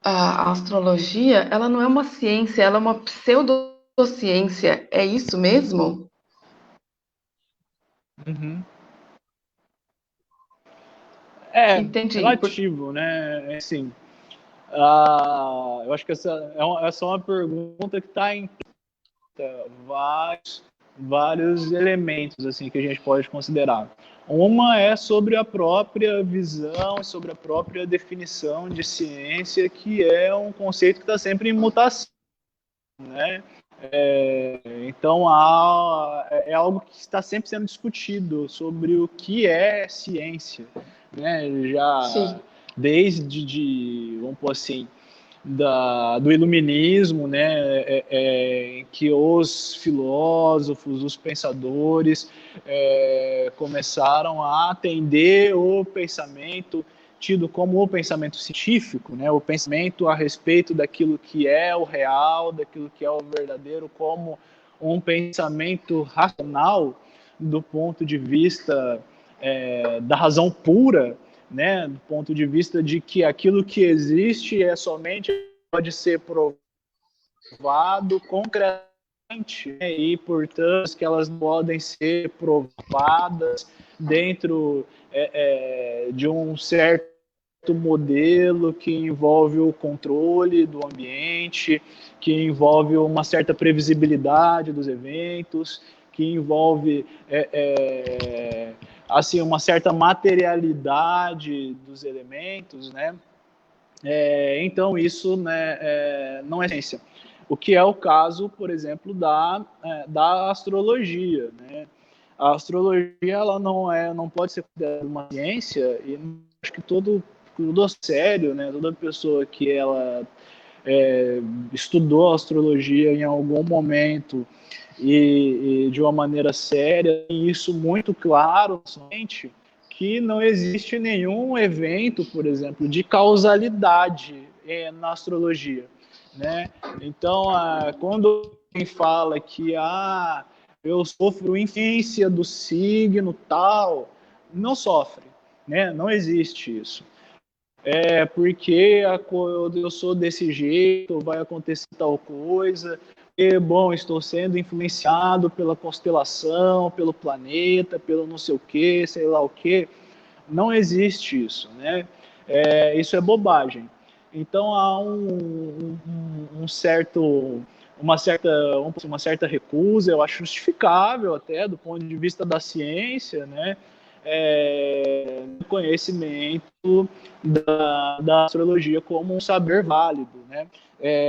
a astrologia, ela não é uma ciência, ela é uma pseudociência. É isso mesmo? Uhum. É Entendi. relativo, né? Assim, eu acho que essa é uma pergunta que está em vários elementos assim que a gente pode considerar. Uma é sobre a própria visão, sobre a própria definição de ciência, que é um conceito que está sempre em mutação, né? Então é algo que está sempre sendo discutido sobre o que é ciência, né? Já Sim. vamos pôr assim, do iluminismo, né, em que os filósofos, os pensadores começaram a atender o pensamento tido como o pensamento científico, né, o pensamento a respeito daquilo que é o real, daquilo que é o verdadeiro, como um pensamento racional do ponto de vista da razão pura, né, do ponto de vista de que aquilo que existe é somente pode ser provado concretamente, né, e portanto que elas podem ser provadas dentro de um certo modelo que envolve o controle do ambiente, que envolve uma certa previsibilidade dos eventos, que envolve assim uma certa materialidade dos elementos, né? Então isso, né, não é ciência. O que é o caso, por exemplo, da astrologia, né? A astrologia ela não pode ser considerada uma ciência e acho que todo sério, né? Toda pessoa que ela estudou astrologia em algum momento e de uma maneira séria, e isso muito claro, somente que não existe nenhum evento, por exemplo, de causalidade na astrologia, né? Então, quando alguém fala que eu sofro influência do signo tal, não sofre, né? Não existe isso. Porque eu sou desse jeito, vai acontecer tal coisa, e, bom, estou sendo influenciado pela constelação, pelo planeta, pelo não sei o que, sei lá o que. Não existe isso, né? Isso é bobagem. Então há uma certa recusa, eu acho justificável até do ponto de vista da ciência, né? Do conhecimento da astrologia como um saber válido, né?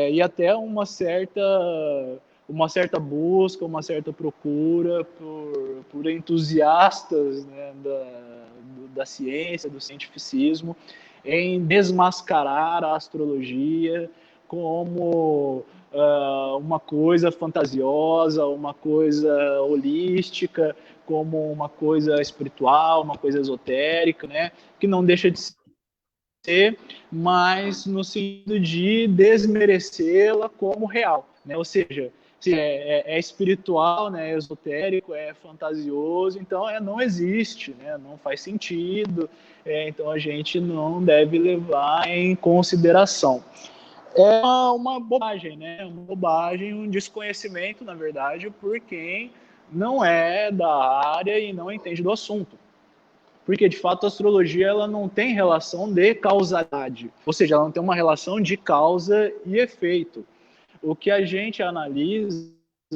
E até uma certa busca, uma certa procura por entusiastas, né, da ciência, do cientificismo, em desmascarar a astrologia como uma coisa fantasiosa, uma coisa holística, como uma coisa espiritual, uma coisa esotérica, né, que não deixa de ser, mas no sentido de desmerecê-la como real, né? Ou seja, se é espiritual, né, é esotérico, é fantasioso, então não existe, né, não faz sentido, então a gente não deve levar em consideração. É uma bobagem, né? Uma bobagem, um desconhecimento, na verdade, por quem não é da área e não entende do assunto. Porque, de fato, a astrologia ela não tem relação de causalidade, ou seja, ela não tem uma relação de causa e efeito. O que a gente analisa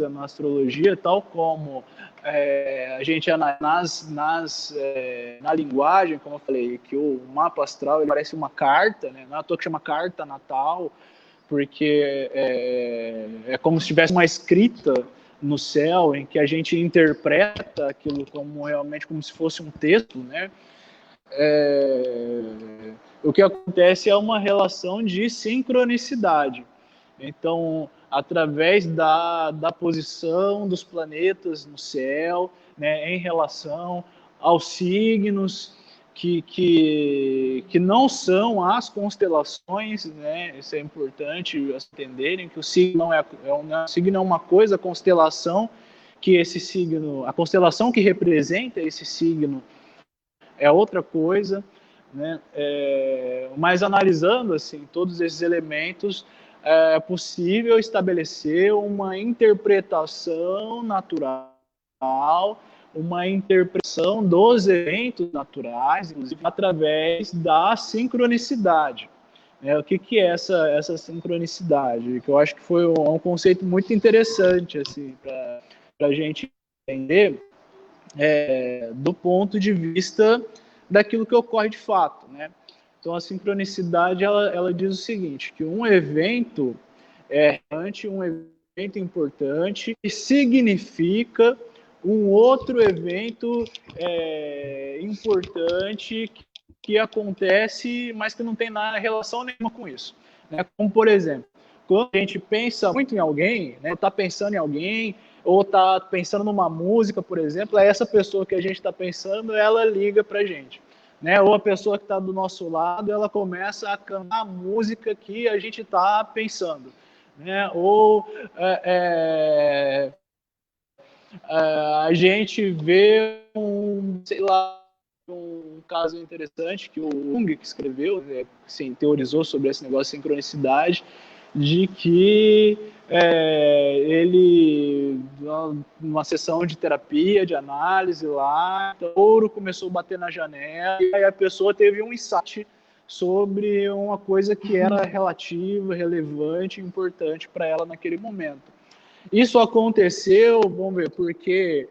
na astrologia, tal como a gente analisa na linguagem, como eu falei, que o mapa astral ele parece uma carta, né? Não é à toa que chama carta natal, porque é como se tivesse uma escrita no céu em que a gente interpreta aquilo como realmente como se fosse um texto, né? É, o que acontece é uma relação de sincronicidade. Então, através da posição dos planetas no céu, né, em relação aos signos que não são as constelações, né? Isso é importante entenderem, que o signo o signo é uma coisa, a constelação que esse signo, a constelação que representa esse signo é outra coisa, né? Mas analisando assim todos esses elementos, é possível estabelecer uma interpretação natural, uma interpretação dos eventos naturais, inclusive através da sincronicidade. O que é essa sincronicidade? Que eu acho que foi um conceito muito interessante assim, para a gente entender do ponto de vista daquilo que ocorre de fato, né? Então, a sincronicidade, ela diz o seguinte, que um evento um evento importante e significa um outro evento importante que acontece, mas que não tem nada, relação nenhuma com isso. Né? Como, por exemplo, quando a gente pensa muito em alguém, né, está pensando em alguém, ou está pensando numa música, por exemplo, essa pessoa que a gente está pensando, ela liga para a gente. Né? Ou a pessoa que está do nosso lado, ela começa a cantar a música que a gente está pensando. Né? Ou a gente vê sei lá, um caso interessante que o Jung, que escreveu, assim, teorizou sobre esse negócio de sincronicidade, de que ele, numa sessão de terapia, de análise lá, o touro começou a bater na janela e aí a pessoa teve um insight sobre uma coisa que era relativa, relevante, importante para ela naquele momento. Isso aconteceu, vamos ver, porque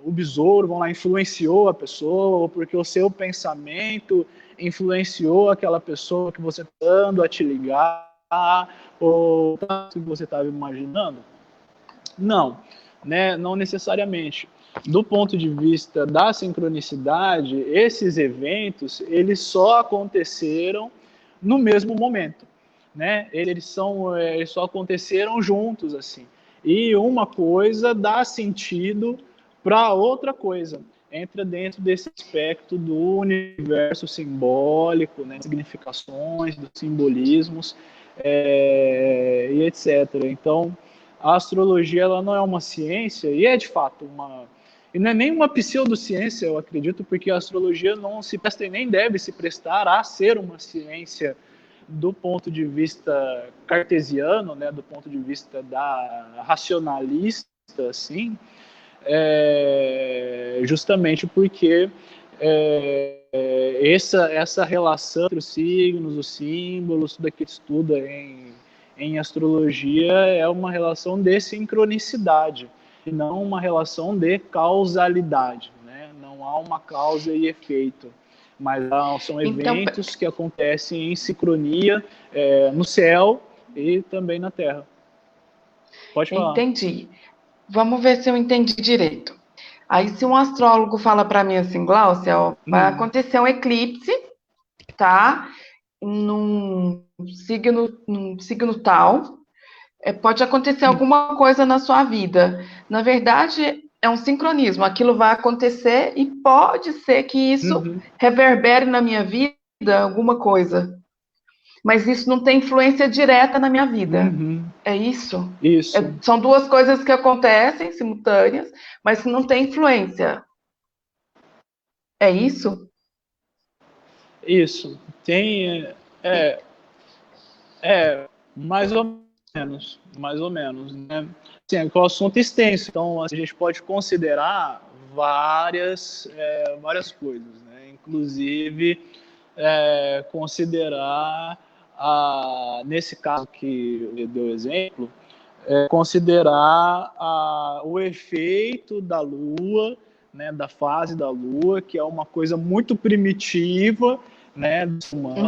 o besouro, vamos lá, influenciou a pessoa, ou porque o seu pensamento influenciou aquela pessoa que você está dando a te ligar, ou o que você estava imaginando? Não, né? Não necessariamente. Do ponto de vista da sincronicidade, esses eventos, eles só aconteceram no mesmo momento. Né? Eles só aconteceram juntos, assim. E uma coisa dá sentido para outra coisa. Entra dentro desse aspecto do universo simbólico, né? Significações, dos simbolismos, e etc. Então, a astrologia ela não é uma ciência, e é de fato e não é nem uma pseudociência, eu acredito, porque a astrologia não se presta e nem deve se prestar a ser uma ciência do ponto de vista cartesiano, né, do ponto de vista da racionalista, assim, justamente porque essa relação entre os signos, os símbolos, tudo aquilo que estuda em astrologia é uma relação de sincronicidade e não uma relação de causalidade, né? Não há uma causa e efeito, mas são eventos que acontecem em sincronia no céu e também na Terra. Pode falar. Entendi. Vamos ver se eu entendi direito. Aí, se um astrólogo fala para mim assim, Gláucia, ó, vai acontecer um eclipse, tá? Num signo tal, pode acontecer alguma coisa na sua vida. Na verdade, é um sincronismo. Aquilo vai acontecer e pode ser que isso reverbere na minha vida alguma coisa. Mas isso não tem influência direta na minha vida. É isso? Isso. São duas coisas que acontecem simultâneas, mas que não tem influência. É isso? Isso. Tem. Mais ou menos. Mais ou menos. Né? Assim, o assunto é extenso, então a gente pode considerar várias coisas. Né? Inclusive, considerar, nesse caso que eu dei o exemplo, considerar o efeito da Lua, né, da fase da Lua, que é uma coisa muito primitiva, né,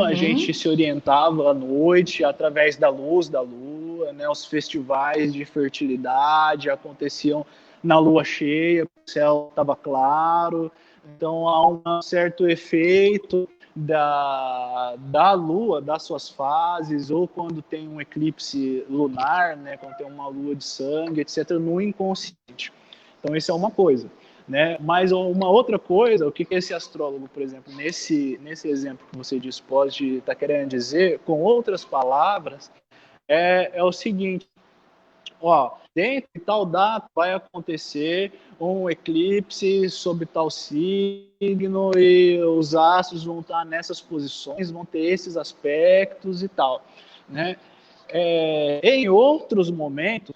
a gente se orientava à noite através da luz da Lua, né, os festivais de fertilidade aconteciam na Lua cheia, o céu estava claro, então há um certo efeito da Lua, das suas fases, ou quando tem um eclipse lunar, né, quando tem uma lua de sangue, etc., no inconsciente. Então, isso é uma coisa. né? Mas uma outra coisa, o que esse astrólogo, por exemplo, nesse exemplo que você disse, pode estar querendo dizer, com outras palavras, é o seguinte: ó, dentro de tal data vai acontecer um eclipse sobre tal signo e os astros vão estar nessas posições, vão ter esses aspectos e tal, né? Em outros momentos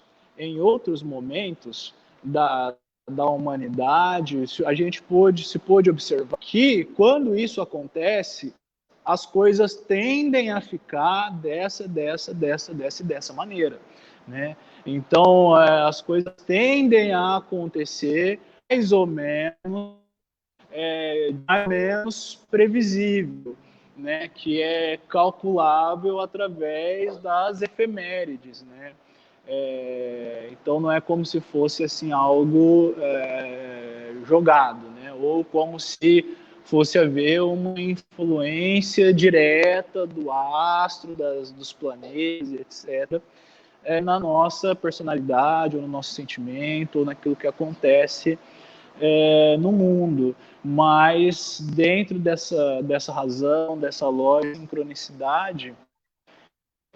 da humanidade, a gente se pôde observar que quando isso acontece, as coisas tendem a ficar dessa maneira, né? Então, as coisas tendem a acontecer mais ou menos previsível, né? Que é calculável através das efemérides, né? Então, não é como se fosse assim algo jogado, né? Ou como se fosse haver uma influência direta do astro, dos planetas, etc., na nossa personalidade, ou no nosso sentimento, ou naquilo que acontece no mundo. Mas dentro dessa razão, dessa lógica, sincronicidade,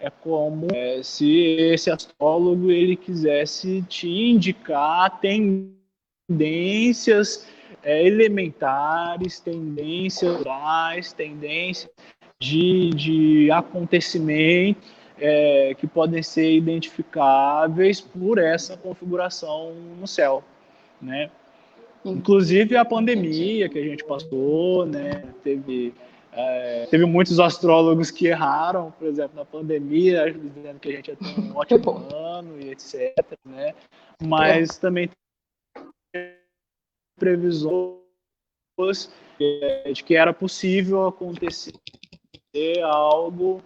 é como se esse astrólogo ele quisesse te indicar tendências elementares, tendências rurais, tendências de acontecimento que podem ser identificáveis por essa configuração no céu, né? Inclusive a pandemia que a gente passou, né? Teve muitos astrólogos que erraram, por exemplo, na pandemia, dizendo que a gente ia ter um ótimo ano e etc, né? Mas também previsões de que era possível acontecer algo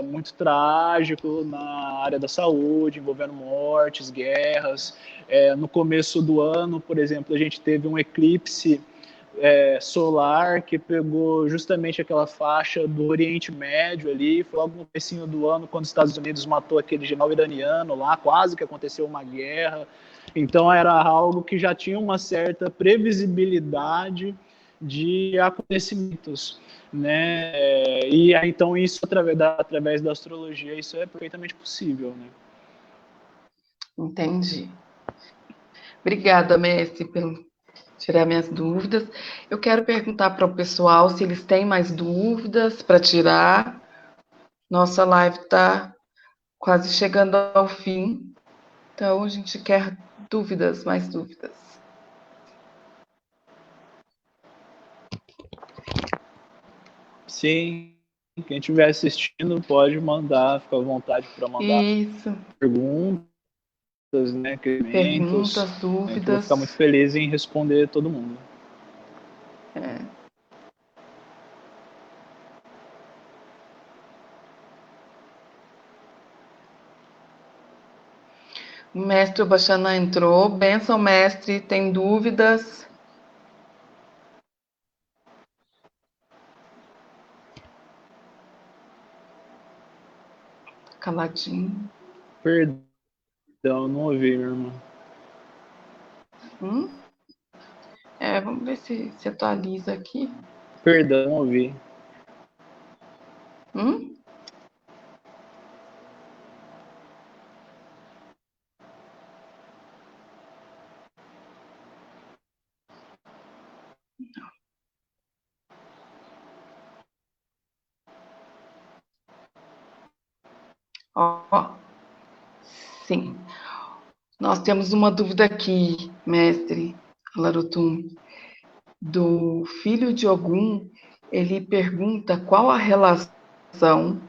muito trágico na área da saúde, envolvendo mortes, guerras. No começo do ano, por exemplo, a gente teve um eclipse solar que pegou justamente aquela faixa do Oriente Médio ali, foi logo no comecinho do ano, quando os Estados Unidos matou aquele general iraniano lá, quase que aconteceu uma guerra. Então era algo que já tinha uma certa previsibilidade de acontecimentos, né? E então isso através da astrologia isso é perfeitamente possível, né? Entendi. Obrigada, mestre, pelo tirar minhas dúvidas. Eu quero perguntar para o pessoal se eles têm mais dúvidas para tirar. Nossa live está quase chegando ao fim, então a gente quer dúvidas, mais dúvidas. Sim, quem estiver assistindo pode mandar, fica à vontade para mandar perguntas, né, perguntas, dúvidas. Eu vou ficar muito feliz em responder todo mundo. O mestre Obaxana entrou. Benção, mestre, tem dúvidas? Caladinho. Perdão, não ouvi, meu irmão. Vamos ver se atualiza aqui. Perdão, não ouvi. Sim. Nós temos uma dúvida aqui, mestre Larutum, do filho de Ogum. Ele pergunta qual a relação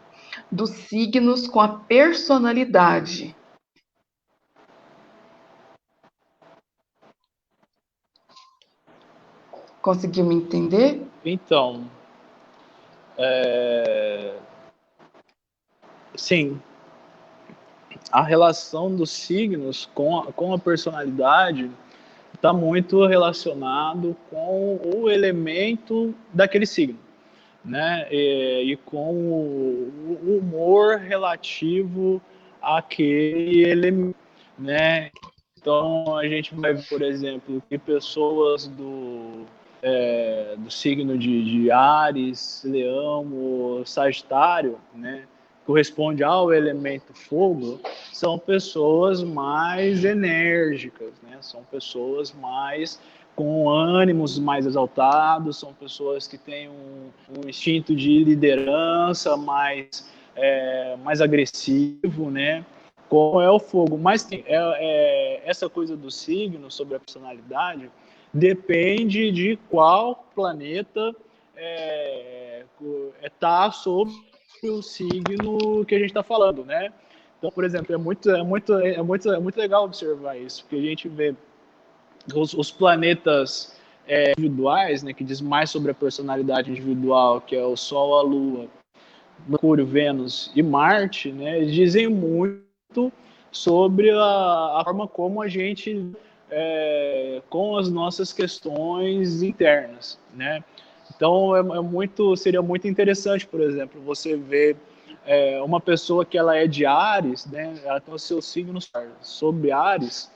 dos signos com a personalidade. Conseguiu me entender? Então, sim, a relação dos signos com a personalidade está muito relacionado com o elemento daquele signo, né? E com o humor relativo àquele elemento, né? Então, a gente vai ver, por exemplo, que pessoas do signo de Áries, Leão ou Sagitário, né, corresponde ao elemento fogo, são pessoas mais enérgicas, né, são pessoas mais com ânimos mais exaltados, são pessoas que têm um instinto de liderança mais agressivo, né? Como é o fogo. Mas essa coisa do signo sobre a personalidade depende de qual planeta está sobre o signo que a gente está falando, né? Então, por exemplo, é muito legal observar isso, porque a gente vê os planetas individuais, né, que diz mais sobre a personalidade individual, que é o Sol, a Lua, Mercúrio, Vênus e Marte, né, eles dizem muito sobre a forma como a gente com as nossas questões internas, né? Então seria muito interessante, por exemplo, você ver uma pessoa que ela é de Áries, né? Ela tem o seu signo sobre Áries.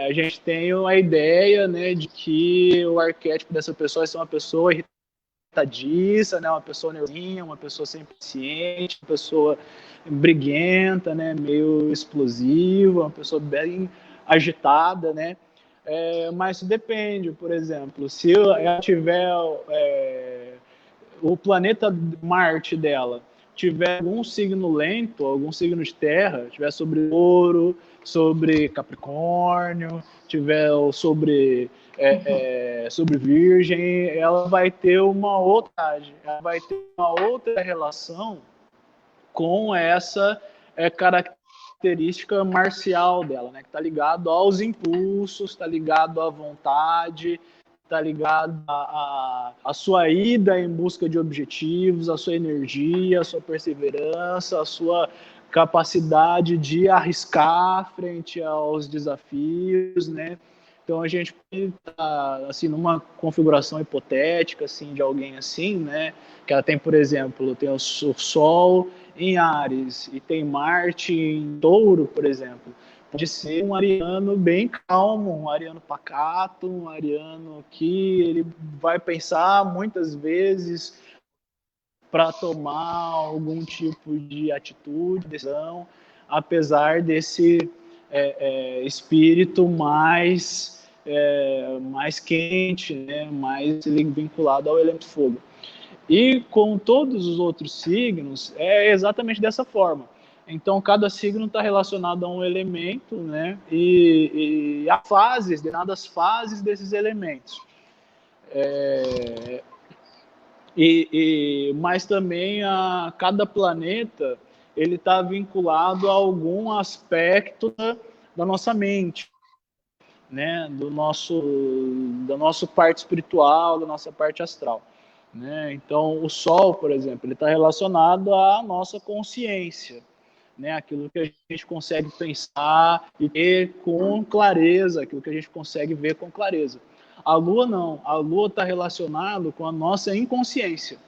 A gente tem a ideia, né, de que o arquétipo dessa pessoa é uma pessoa irritadiça, né, uma pessoa nervosinha, uma pessoa sem paciente, uma pessoa briguenta, né, meio explosiva, uma pessoa bem agitada, né? Mas isso depende, por exemplo, se ela tiver o planeta Marte dela tiver algum signo lento, algum signo de terra, tiver sobre Ouro, sobre Capricórnio, tiver sobre Virgem, ela vai ter ela vai ter uma outra relação com essa característica marcial dela, né? Que está ligado aos impulsos, está ligado à vontade, está ligado à sua ida em busca de objetivos, à sua energia, à sua perseverança, à sua capacidade de arriscar frente aos desafios, né? Então a gente está assim numa configuração hipotética assim de alguém assim, né? Que ela tem, por exemplo, tem o Sol em Áries e tem Marte em Touro, por exemplo. Pode ser um ariano bem calmo, um ariano pacato, um ariano que ele vai pensar muitas vezes para tomar algum tipo de atitude, decisão, apesar desse espírito mais quente, né, mais vinculado ao elemento fogo. E com todos os outros signos, é exatamente dessa forma. Então, cada signo está relacionado a um elemento, né? E a fases, determinadas fases desses elementos. Mas também cada planeta ele está vinculado a algum aspecto da nossa mente, né? Da nossa parte espiritual, da nossa parte astral. Né? Então, o Sol, por exemplo, ele está relacionado à nossa consciência, né? Aquilo que a gente consegue pensar e ver com clareza, aquilo que a gente consegue ver com clareza. A Lua não, a Lua está relacionado com a nossa inconsciência.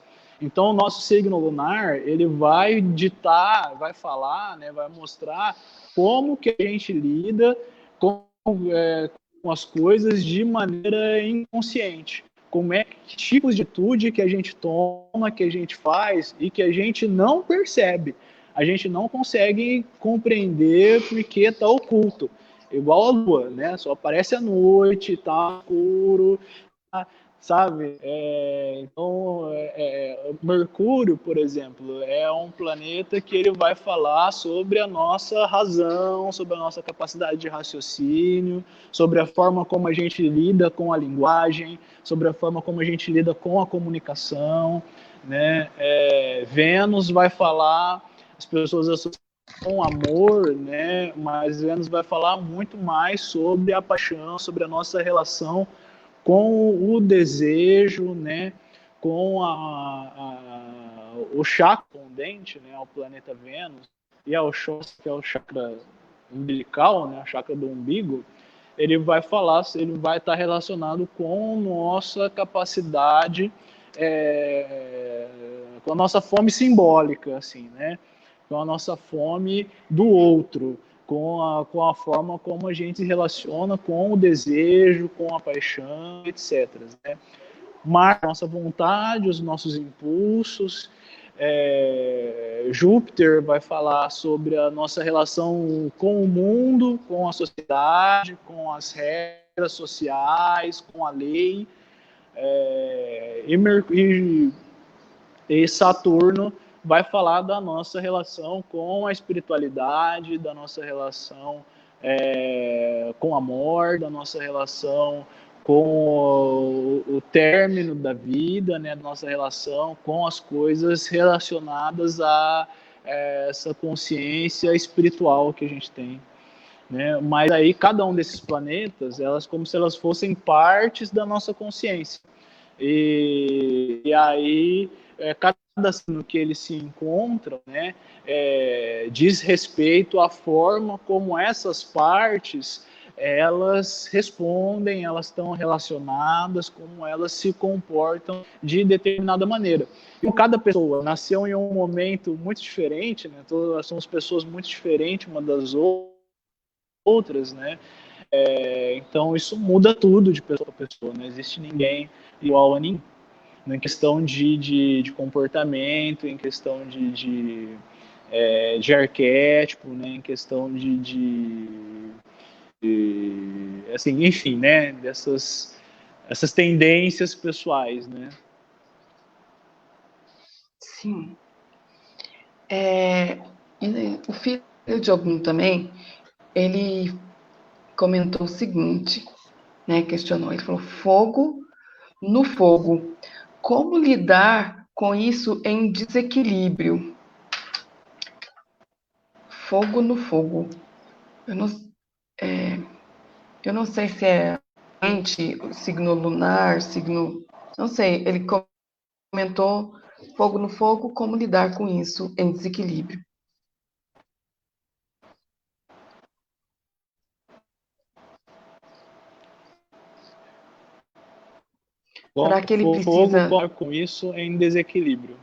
Então, o nosso signo lunar, ele vai ditar, vai falar, né? Vai mostrar como que a gente lida com as coisas de maneira inconsciente. Como é que tipos de atitude que a gente toma, que a gente faz e que a gente não percebe. A gente não consegue compreender porque está oculto. Igual a lua, né? Só aparece à noite, tá escuro, sabe? Então, Mercúrio, por exemplo, é um planeta que ele vai falar sobre a nossa razão, sobre a nossa capacidade de raciocínio, sobre a forma como a gente lida com a linguagem, sobre a forma como a gente lida com a comunicação, né? Vênus vai falar, as pessoas associam com amor, né? Mas Vênus vai falar muito mais sobre a paixão, sobre a nossa relação com o desejo, né, com o chakra correspondente, né, ao planeta Vênus, e ao chakra, que é o chakra umbilical, né, o chakra do umbigo, ele vai estar relacionado com nossa capacidade, com a nossa fome simbólica, assim, né, com a nossa fome do outro, com a forma como a gente se relaciona com o desejo, com a paixão, etc. Né? Marte, a nossa vontade, os nossos impulsos. Júpiter vai falar sobre a nossa relação com o mundo, com a sociedade, com as regras sociais, com a lei. E Saturno vai falar da nossa relação com a espiritualidade, da nossa relação com a morte, da nossa relação com o término da vida, né, da nossa relação com as coisas relacionadas a essa consciência espiritual que a gente tem. Né? Mas aí cada um desses planetas, elas como se elas fossem partes da nossa consciência. E aí, cada signo que eles se encontram, né, diz respeito à forma como essas partes elas respondem, elas estão relacionadas, como elas se comportam de determinada maneira. E cada pessoa nasceu em um momento muito diferente, né? Todas somos pessoas muito diferentes uma das outras, né? Então isso muda tudo de pessoa para pessoa, não existe ninguém igual a ninguém, em questão de comportamento, em questão de arquétipo, né? Em questão assim, enfim, né? Essas tendências pessoais, né? Sim. O filho de Ogum também, ele comentou o seguinte, né? Questionou, ele falou: fogo no fogo. Como lidar com isso em desequilíbrio? Fogo no fogo. Eu não sei se é signo lunar, signo. Não sei. Ele comentou fogo no fogo, como lidar com isso em desequilíbrio. Será que ele precisa. Fogo com isso em desequilíbrio.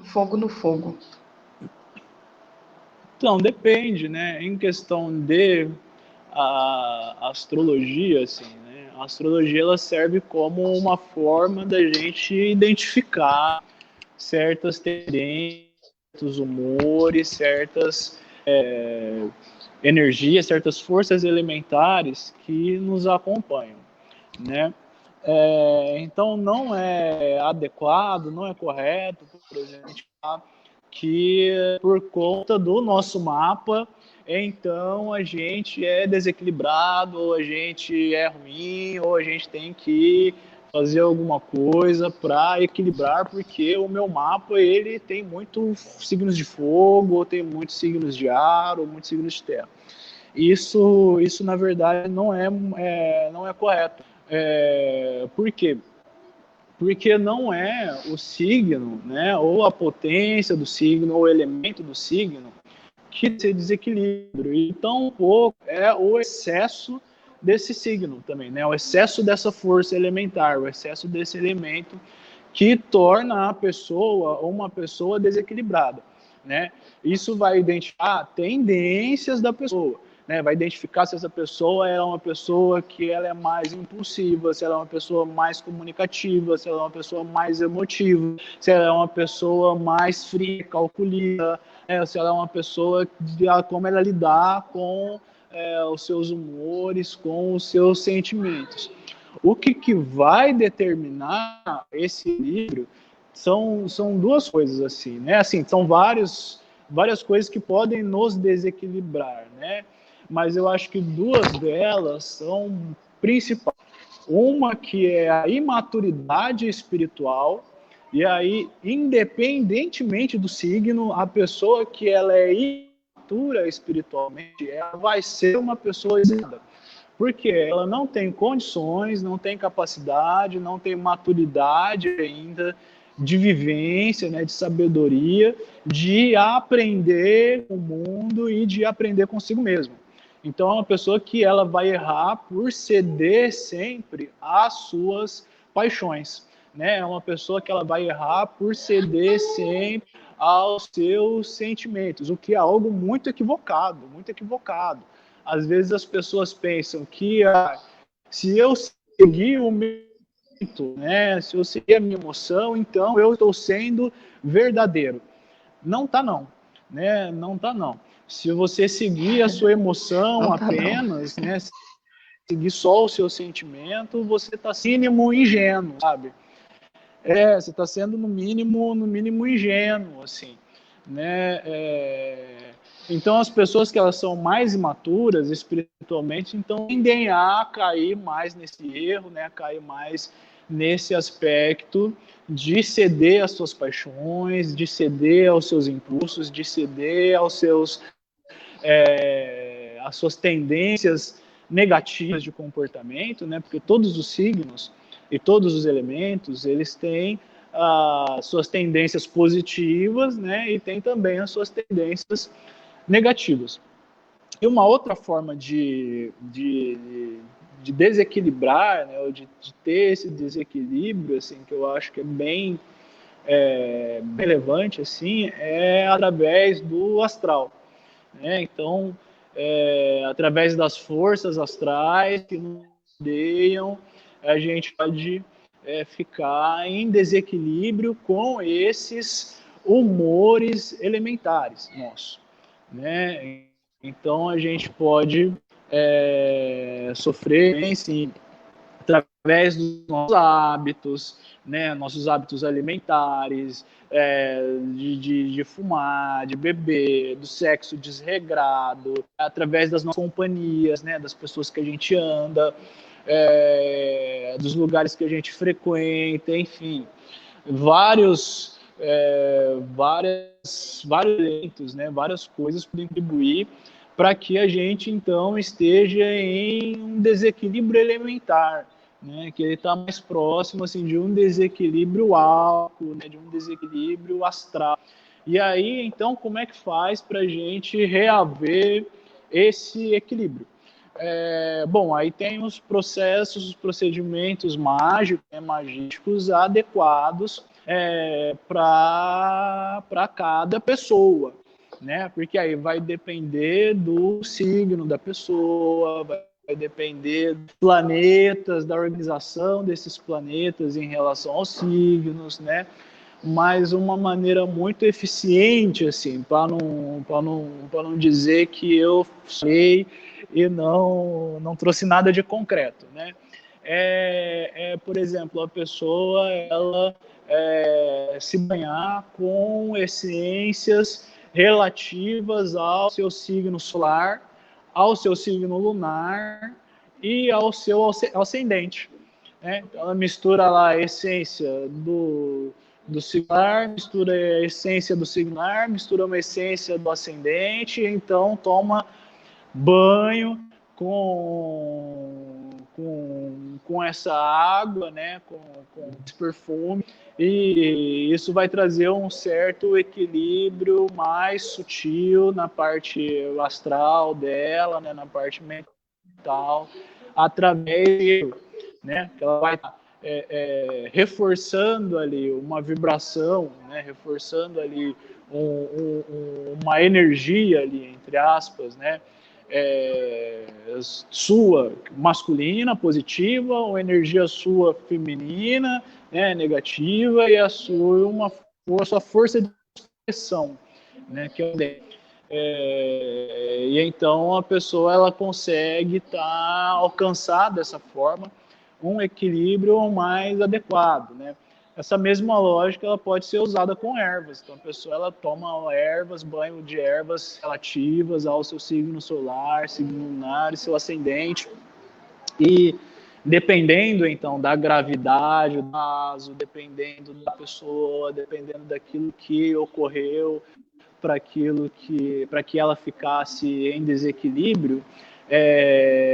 Fogo no fogo. Então, depende, né? Em questão de a astrologia, assim, né? A astrologia ela serve como uma forma da gente identificar certas tendências, certos humores, certas energias, certas forças elementares que nos acompanham, né? Então não é adequado, não é correto, por exemplo, que por conta do nosso mapa, então a gente é desequilibrado, ou a gente é ruim, ou a gente tem que fazer alguma coisa para equilibrar, porque o meu mapa ele tem muitos signos de fogo, ou tem muitos signos de ar, ou muitos signos de terra. Isso na verdade não é correto. Por quê? Porque não é o signo, né, ou a potência do signo, ou o elemento do signo que se desequilibra. E tampouco é o excesso desse signo também, né, o excesso dessa força elementar, o excesso desse elemento que torna a pessoa uma pessoa desequilibrada, né? Isso vai identificar tendências da pessoa, né? Vai identificar se essa pessoa é uma pessoa que ela é mais impulsiva, se ela é uma pessoa mais comunicativa, se ela é uma pessoa mais emotiva, se ela é uma pessoa mais fria, calculista, né? Se ela é uma pessoa como ela lidar com os seus humores, com os seus sentimentos. O que vai determinar esse equilíbrio são duas coisas, assim, né? Assim, são várias coisas que podem nos desequilibrar, né? Mas eu acho que duas delas são principais. Uma que é a imaturidade espiritual, e aí, independentemente do signo, a pessoa que ela é imatura espiritualmente, ela vai ser uma pessoa exilada. Porque ela não tem condições, não tem capacidade, não tem maturidade ainda de vivência, né, de sabedoria, de aprender o mundo e de aprender consigo mesmo. Então é uma pessoa que ela vai errar por ceder sempre às suas paixões, né? É uma pessoa que ela vai errar por ceder sempre aos seus sentimentos, o que é algo muito equivocado, muito equivocado. Às vezes as pessoas pensam que se eu seguir o meu, né, se eu seguir a minha emoção, então eu estou sendo verdadeiro. Não tá não, né? Não tá não. Se você seguir a sua emoção Não tá, não. apenas, né, seguir só o seu sentimento, você está mínimo ingênuo, sabe? Você está sendo no mínimo ingênuo, assim, né? Então as pessoas que elas são mais imaturas espiritualmente, então tendem a cair mais nesse erro, né? A cair mais nesse aspecto de ceder às suas paixões, de ceder aos seus impulsos, de ceder aos seus às suas tendências negativas de comportamento, né? Porque todos os signos e todos os elementos, eles têm as suas tendências positivas, né? E tem também as suas tendências negativas. E uma outra forma de desequilibrar, né? Ou de ter esse desequilíbrio, assim, que eu acho que é bem relevante, assim, é através do astral, né? Então, através das forças astrais que nos rodeiam, a gente pode ficar em desequilíbrio com esses humores elementares nossos, né? Então, a gente pode sofrer, sim, através dos nossos hábitos, né, nossos hábitos alimentares, de fumar, de beber, do sexo desregrado, através das nossas companhias, né, das pessoas que a gente anda, dos lugares que a gente frequenta, enfim, vários eventos, né, várias coisas podem contribuir para que a gente então esteja em um desequilíbrio elementar, né, que ele está mais próximo assim de um desequilíbrio álcool, né, de um desequilíbrio astral. E aí então como é que faz para a gente reaver esse equilíbrio? Bom, aí tem os processos, os procedimentos mágicos, né, magísticos adequados para cada pessoa, né? Porque aí vai depender do signo da pessoa, vai depender dos planetas, da organização desses planetas em relação aos signos, né? Mas uma maneira muito eficiente, assim, para não dizer que eu sei e não trouxe nada de concreto, né? Por exemplo, a pessoa ela se banhar com essências relativas ao seu signo solar, ao seu signo lunar e ao seu ascendente, né? Então, ela mistura lá a essência do signo, mistura a essência do signo, mistura uma essência do ascendente, então toma banho com essa água, né, com esse perfume, e isso vai trazer um certo equilíbrio mais sutil na parte astral dela, né, na parte mental, através, né, que ela vai estar reforçando ali uma vibração, né, reforçando ali uma energia ali, entre aspas, né, sua masculina, positiva, ou energia sua feminina, né, negativa, e a sua força de expressão, né, que e então a pessoa ela consegue alcançar dessa forma um equilíbrio mais adequado, né? Essa mesma lógica ela pode ser usada com ervas. Então a pessoa ela toma ervas, banho de ervas relativas ao seu signo solar, signo lunar e seu ascendente. E dependendo então da gravidade do caso, dependendo da pessoa, dependendo daquilo que ocorreu, para que ela ficasse em desequilíbrio,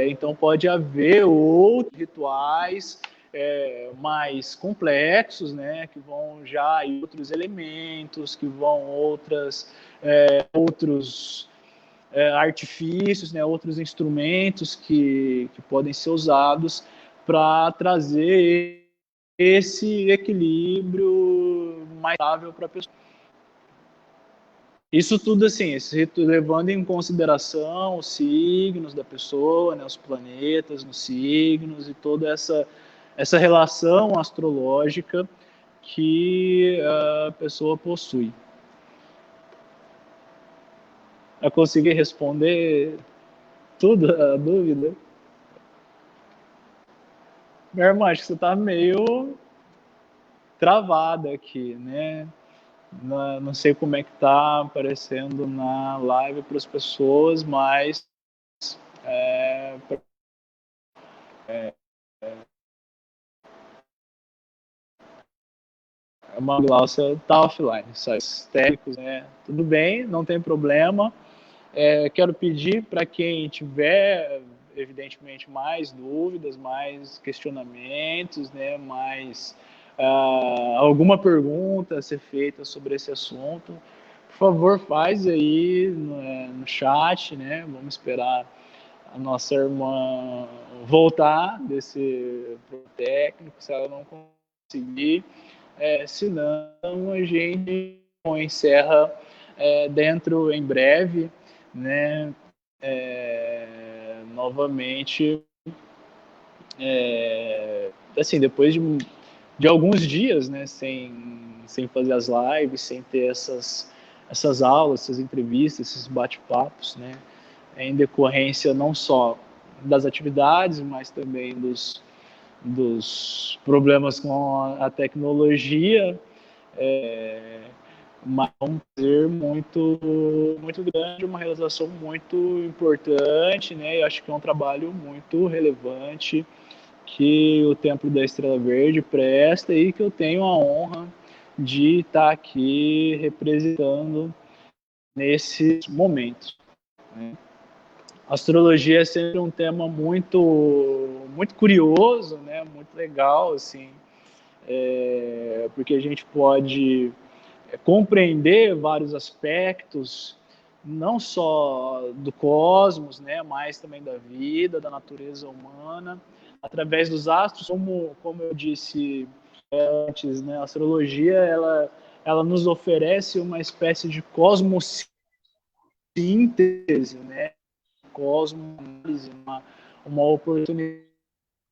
então pode haver outros rituais mais complexos, né, que vão já em outros elementos, que vão outros artifícios, né, outros instrumentos que podem ser usados para trazer esse equilíbrio mais estável para a pessoa. Isso tudo assim, esse rito levando em consideração os signos da pessoa, né, os planetas nos signos e toda essa relação astrológica que a pessoa possui. Eu consegui responder tudo a dúvida? Meu irmão, acho que você está meio travada aqui, né? Não sei como é que tá aparecendo na live para as pessoas, mas é, uma Glaucia tá offline, só técnicos, né? Tudo bem, não tem problema. Quero pedir para quem tiver, evidentemente, mais dúvidas, mais questionamentos, né? Mais alguma pergunta a ser feita sobre esse assunto, por favor, faz aí no chat, né? Vamos esperar a nossa irmã voltar desse técnico, se ela não conseguir. Senão a gente encerra dentro em breve, né? Novamente, assim, depois de alguns dias, né, sem fazer as lives, sem ter essas aulas, essas entrevistas, esses bate-papos, né, em decorrência não só das atividades, mas também dos problemas com a tecnologia, mas é um prazer muito grande, uma realização muito importante, né? Eu acho que é um trabalho muito relevante que o Templo da Estrela Verde presta e que eu tenho a honra de estar aqui representando nesses momentos, né? Astrologia é sempre um tema muito curioso, né? Muito legal, assim, porque a gente pode compreender vários aspectos, não só do cosmos, né, mas também da vida, da natureza humana, através dos astros, como eu disse antes, né, a astrologia ela nos oferece uma espécie de cosmossíntese, né, cosmose, uma oportunidade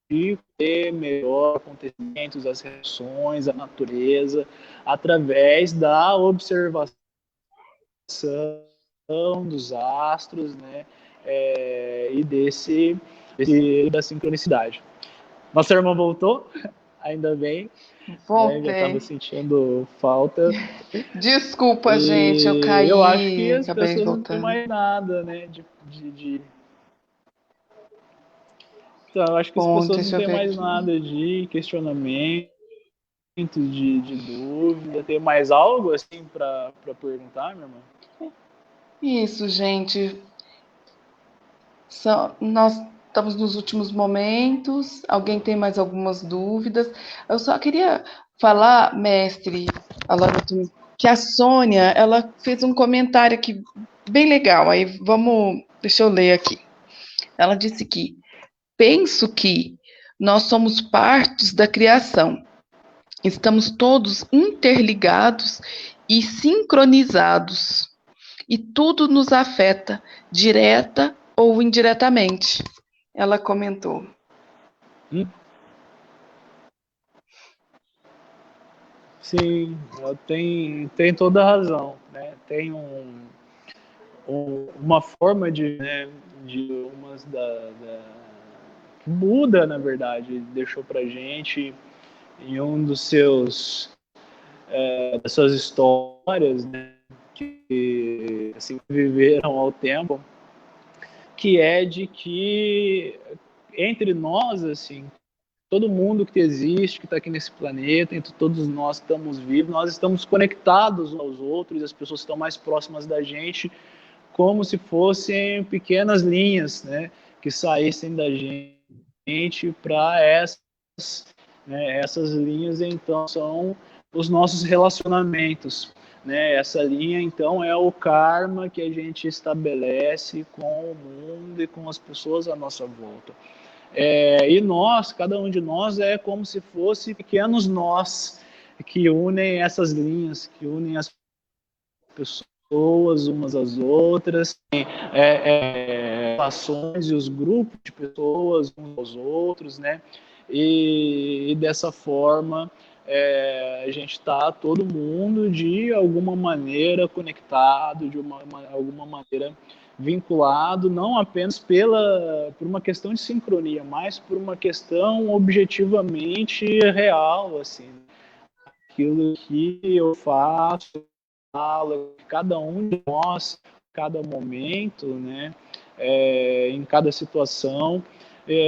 de ter melhor acontecimentos, as reações, a natureza, através da observação dos astros, né, e da sincronicidade. Nossa irmã voltou, ainda bem, né, já estava Voltei. sentindo falta. Desculpa, gente, eu E eu acho que caí, as acabei pessoas não têm voltando. mais nada, né, Então, eu acho que as Bom, pessoas não deixa eu têm ver mais aqui. nada de questionamento, de dúvida. Tem mais algo assim para perguntar, meu irmão? Isso, gente. Nós estamos nos últimos momentos. Alguém tem mais algumas dúvidas? Eu só queria falar, mestre Alana, que a Sônia, ela fez um comentário aqui bem legal. Aí deixa eu ler aqui. Ela disse que penso que nós somos partes da criação. Estamos todos interligados e sincronizados. E tudo nos afeta, direta ou indiretamente. Ela comentou. Sim, ela tem toda a razão, né? Tem uma forma de umas que Buda, na verdade, deixou pra gente em um dos das suas histórias, né, que assim, viveram ao tempo, que é de que entre nós, assim, todo mundo que existe, que está aqui nesse planeta, entre todos nós que estamos vivos, nós estamos conectados uns aos outros, as pessoas estão mais próximas da gente, como se fossem pequenas linhas, né, que saíssem da gente para essas linhas, então, são os nossos relacionamentos. Né? Essa linha, então, é o karma que a gente estabelece com o mundo e com as pessoas à nossa volta. E nós, cada um de nós, é como se fosse pequenos nós que unem essas linhas, que unem as pessoas pessoas umas às outras, relações e os grupos de pessoas uns aos outros, né? E dessa forma a gente está todo mundo de alguma maneira conectado, de alguma maneira vinculado, não apenas por uma questão de sincronia, mas por uma questão objetivamente real, assim, aquilo que eu faço, falo, cada um de nós, cada momento, né, em cada situação,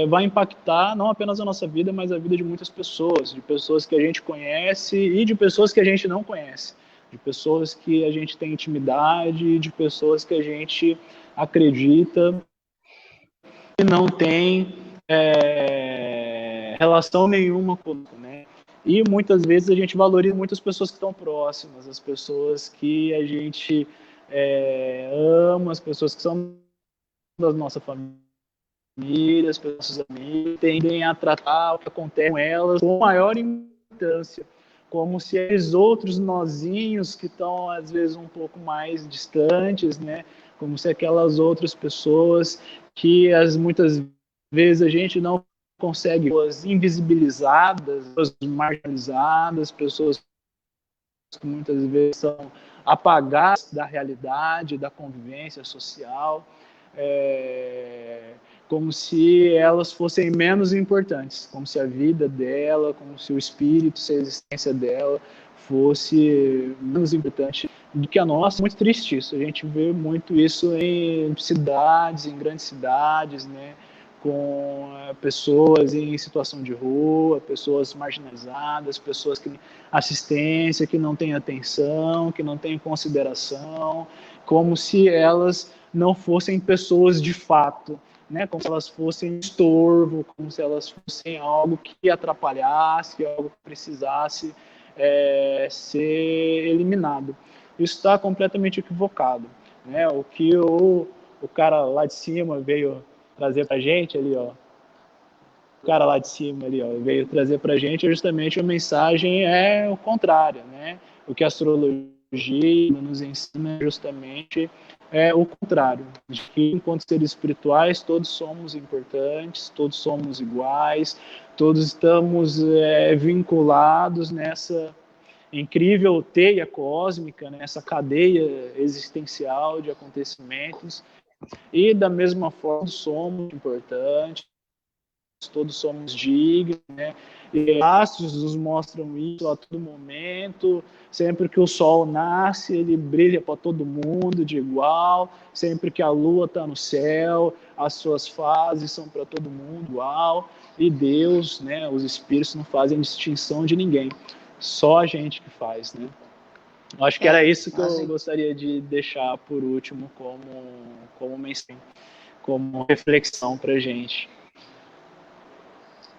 vai impactar não apenas a nossa vida, mas a vida de muitas pessoas, de pessoas que a gente conhece e de pessoas que a gente não conhece, de pessoas que a gente tem intimidade, de pessoas que a gente acredita que não tem relação nenhuma conosco, né? E muitas vezes a gente valoriza muitas pessoas que estão próximas, as pessoas que a gente ama, as pessoas que são da nossa família, as pessoas amigos, tendem a tratar o que acontece com elas com maior importância, como se esses outros nozinhos que estão às vezes um pouco mais distantes, né? Como se aquelas outras pessoas que muitas vezes a gente não consegue, pessoas invisibilizadas, pessoas marginalizadas, pessoas que muitas vezes são apagadas da realidade, da convivência social, como se elas fossem menos importantes, como se a vida dela, como se o espírito, se a existência dela fosse menos importante do que a nossa. Muito triste isso. A gente vê muito isso em cidades, em grandes cidades, né? Com pessoas em situação de rua, pessoas marginalizadas, pessoas que assistência, que não têm atenção, que não têm consideração, como se elas não fossem pessoas de fato, né? Como se elas fossem estorvo, como se elas fossem algo que atrapalhasse, algo que precisasse ser eliminado. Isso está completamente equivocado, né? O que o cara lá de cima veio trazer para a gente ali, ó, o cara lá de cima ali, ó, veio trazer para a gente justamente a mensagem o contrário, né? O que a astrologia nos ensina é justamente o contrário, de que enquanto seres espirituais todos somos importantes, todos somos iguais, todos estamos vinculados nessa incrível teia cósmica, nessa cadeia existencial de acontecimentos, e da mesma forma somos importantes, todos somos dignos, né? E astros nos mostram isso a todo momento. Sempre que o sol nasce, ele brilha para todo mundo de igual. Sempre que a lua está no céu, as suas fases são para todo mundo igual. E Deus, né, os espíritos não fazem distinção de ninguém. Só a gente que faz, né? Acho que era isso que eu gostaria de deixar por último como mensagem, como reflexão para a gente.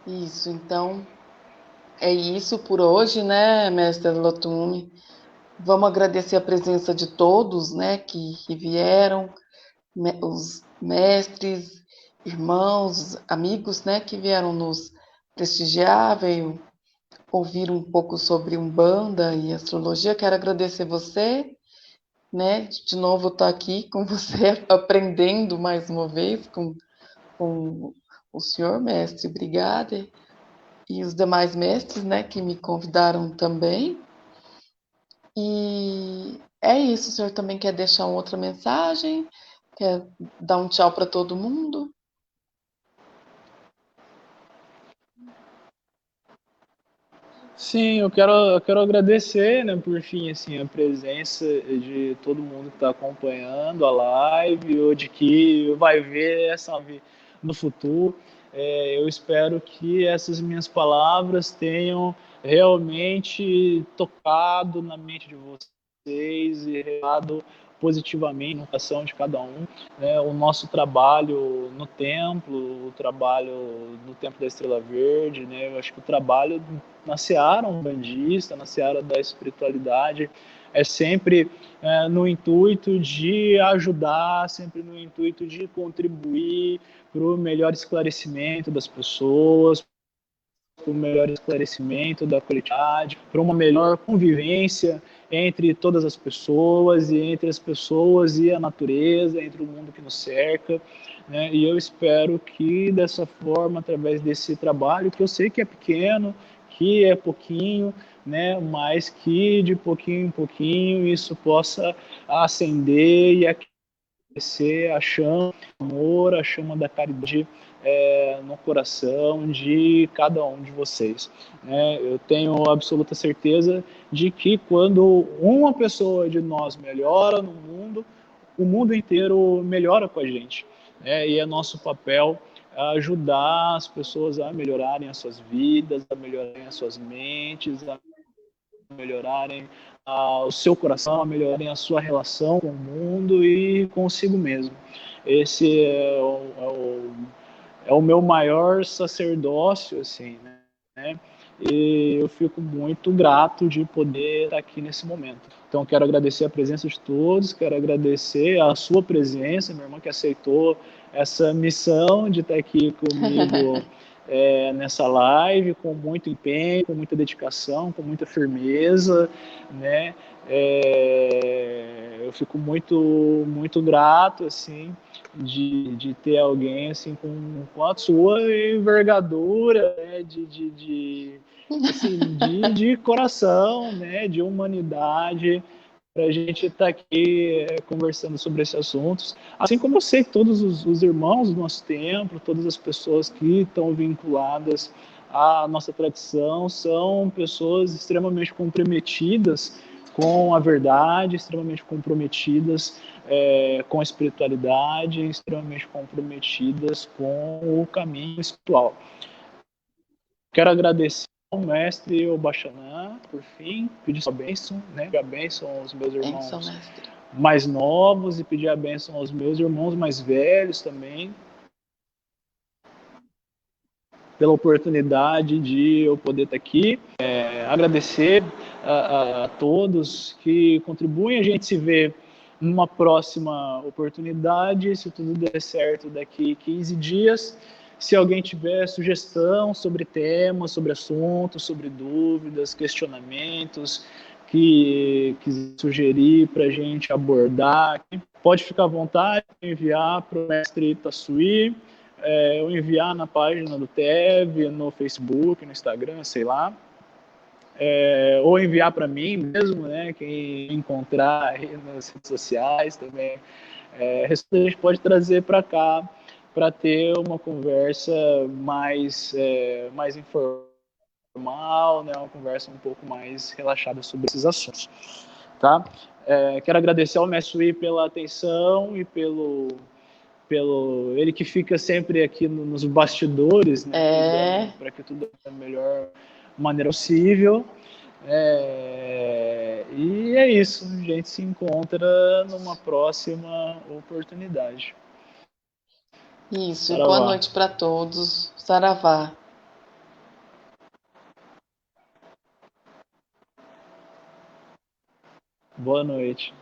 Isso, então, é isso por hoje, né, mestre Lotume? Vamos agradecer a presença de todos, né, que vieram, os mestres, irmãos, amigos, né, que vieram nos prestigiar, veio ouvir um pouco sobre Umbanda e astrologia. Quero agradecer você, né, de novo estar aqui com você, aprendendo mais uma vez com o senhor mestre. Obrigada. E os demais mestres, né, que me convidaram também. E é isso. O senhor também quer deixar uma outra mensagem? Quer dar um tchau para todo mundo? Sim, eu quero agradecer, né, por fim, assim, a presença de todo mundo que está acompanhando a live ou de que vai ver essa live no futuro. Eu espero que essas minhas palavras tenham realmente tocado na mente de vocês e revelado positivamente na educação de cada um, né? O nosso trabalho no templo, o trabalho no Templo da Estrela Verde, né? Eu acho que o trabalho na seara umbandista, na seara da espiritualidade, é sempre no intuito de ajudar, sempre no intuito de contribuir para o melhor esclarecimento das pessoas, para o melhor esclarecimento da coletividade, para uma melhor convivência entre todas as pessoas e entre as pessoas e a natureza, entre o mundo que nos cerca, né? E eu espero que dessa forma, através desse trabalho, que eu sei que é pequeno, que é pouquinho, né? Mas que de pouquinho em pouquinho isso possa acender e aquecer a chama do amor, a chama da caridade no coração de cada um de vocês. Eu tenho absoluta certeza de que quando uma pessoa de nós melhora no mundo, o mundo inteiro melhora com a gente. E é nosso papel ajudar as pessoas a melhorarem as suas vidas, a melhorarem as suas mentes, a melhorarem o seu coração, a melhorarem a sua relação com o mundo e consigo mesmo. Esse é o meu maior sacerdócio, assim, né? E eu fico muito grato de poder estar aqui nesse momento. Então, quero agradecer a presença de todos, quero agradecer a sua presença, minha irmã que aceitou essa missão de estar aqui comigo nessa live, com muito empenho, com muita dedicação, com muita firmeza, né? Eu fico muito grato, assim, de ter alguém assim com a sua envergadura, né, assim, de coração, né, de humanidade, para a gente estar aqui conversando sobre esses assuntos. Assim como eu sei que todos os irmãos do nosso templo, todas as pessoas que estão vinculadas à nossa tradição, são pessoas extremamente comprometidas com a verdade, extremamente comprometidas com a espiritualidade, extremamente comprometidas com o caminho espiritual. Quero agradecer ao mestre Obaxanã, por fim, pedir sua bênção, né? Pedir a bênção aos meus irmãos mais novos e pedir a bênção aos meus irmãos mais velhos também, pela oportunidade de eu poder estar aqui. Agradecer a todos que contribuem, a gente se vê numa próxima oportunidade, se tudo der certo daqui 15 dias. Se alguém tiver sugestão sobre temas, sobre assuntos, sobre dúvidas, questionamentos, que quiser sugerir para a gente abordar, pode ficar à vontade de enviar para o mestre Itassuí, ou enviar na página do TEV, no Facebook, no Instagram, sei lá. Ou enviar para mim mesmo, né? Quem encontrar aí nas redes sociais também. A gente pode trazer para cá para ter uma conversa mais informal, né? Uma conversa um pouco mais relaxada sobre esses assuntos, tá? Quero agradecer ao Mestre pela atenção e pelo ele que fica sempre aqui nos bastidores, né? Para que tudo da melhor maneira possível. E é isso, a gente se encontra numa próxima oportunidade. Isso, Saravá. Boa noite para todos. Saravá. Boa noite.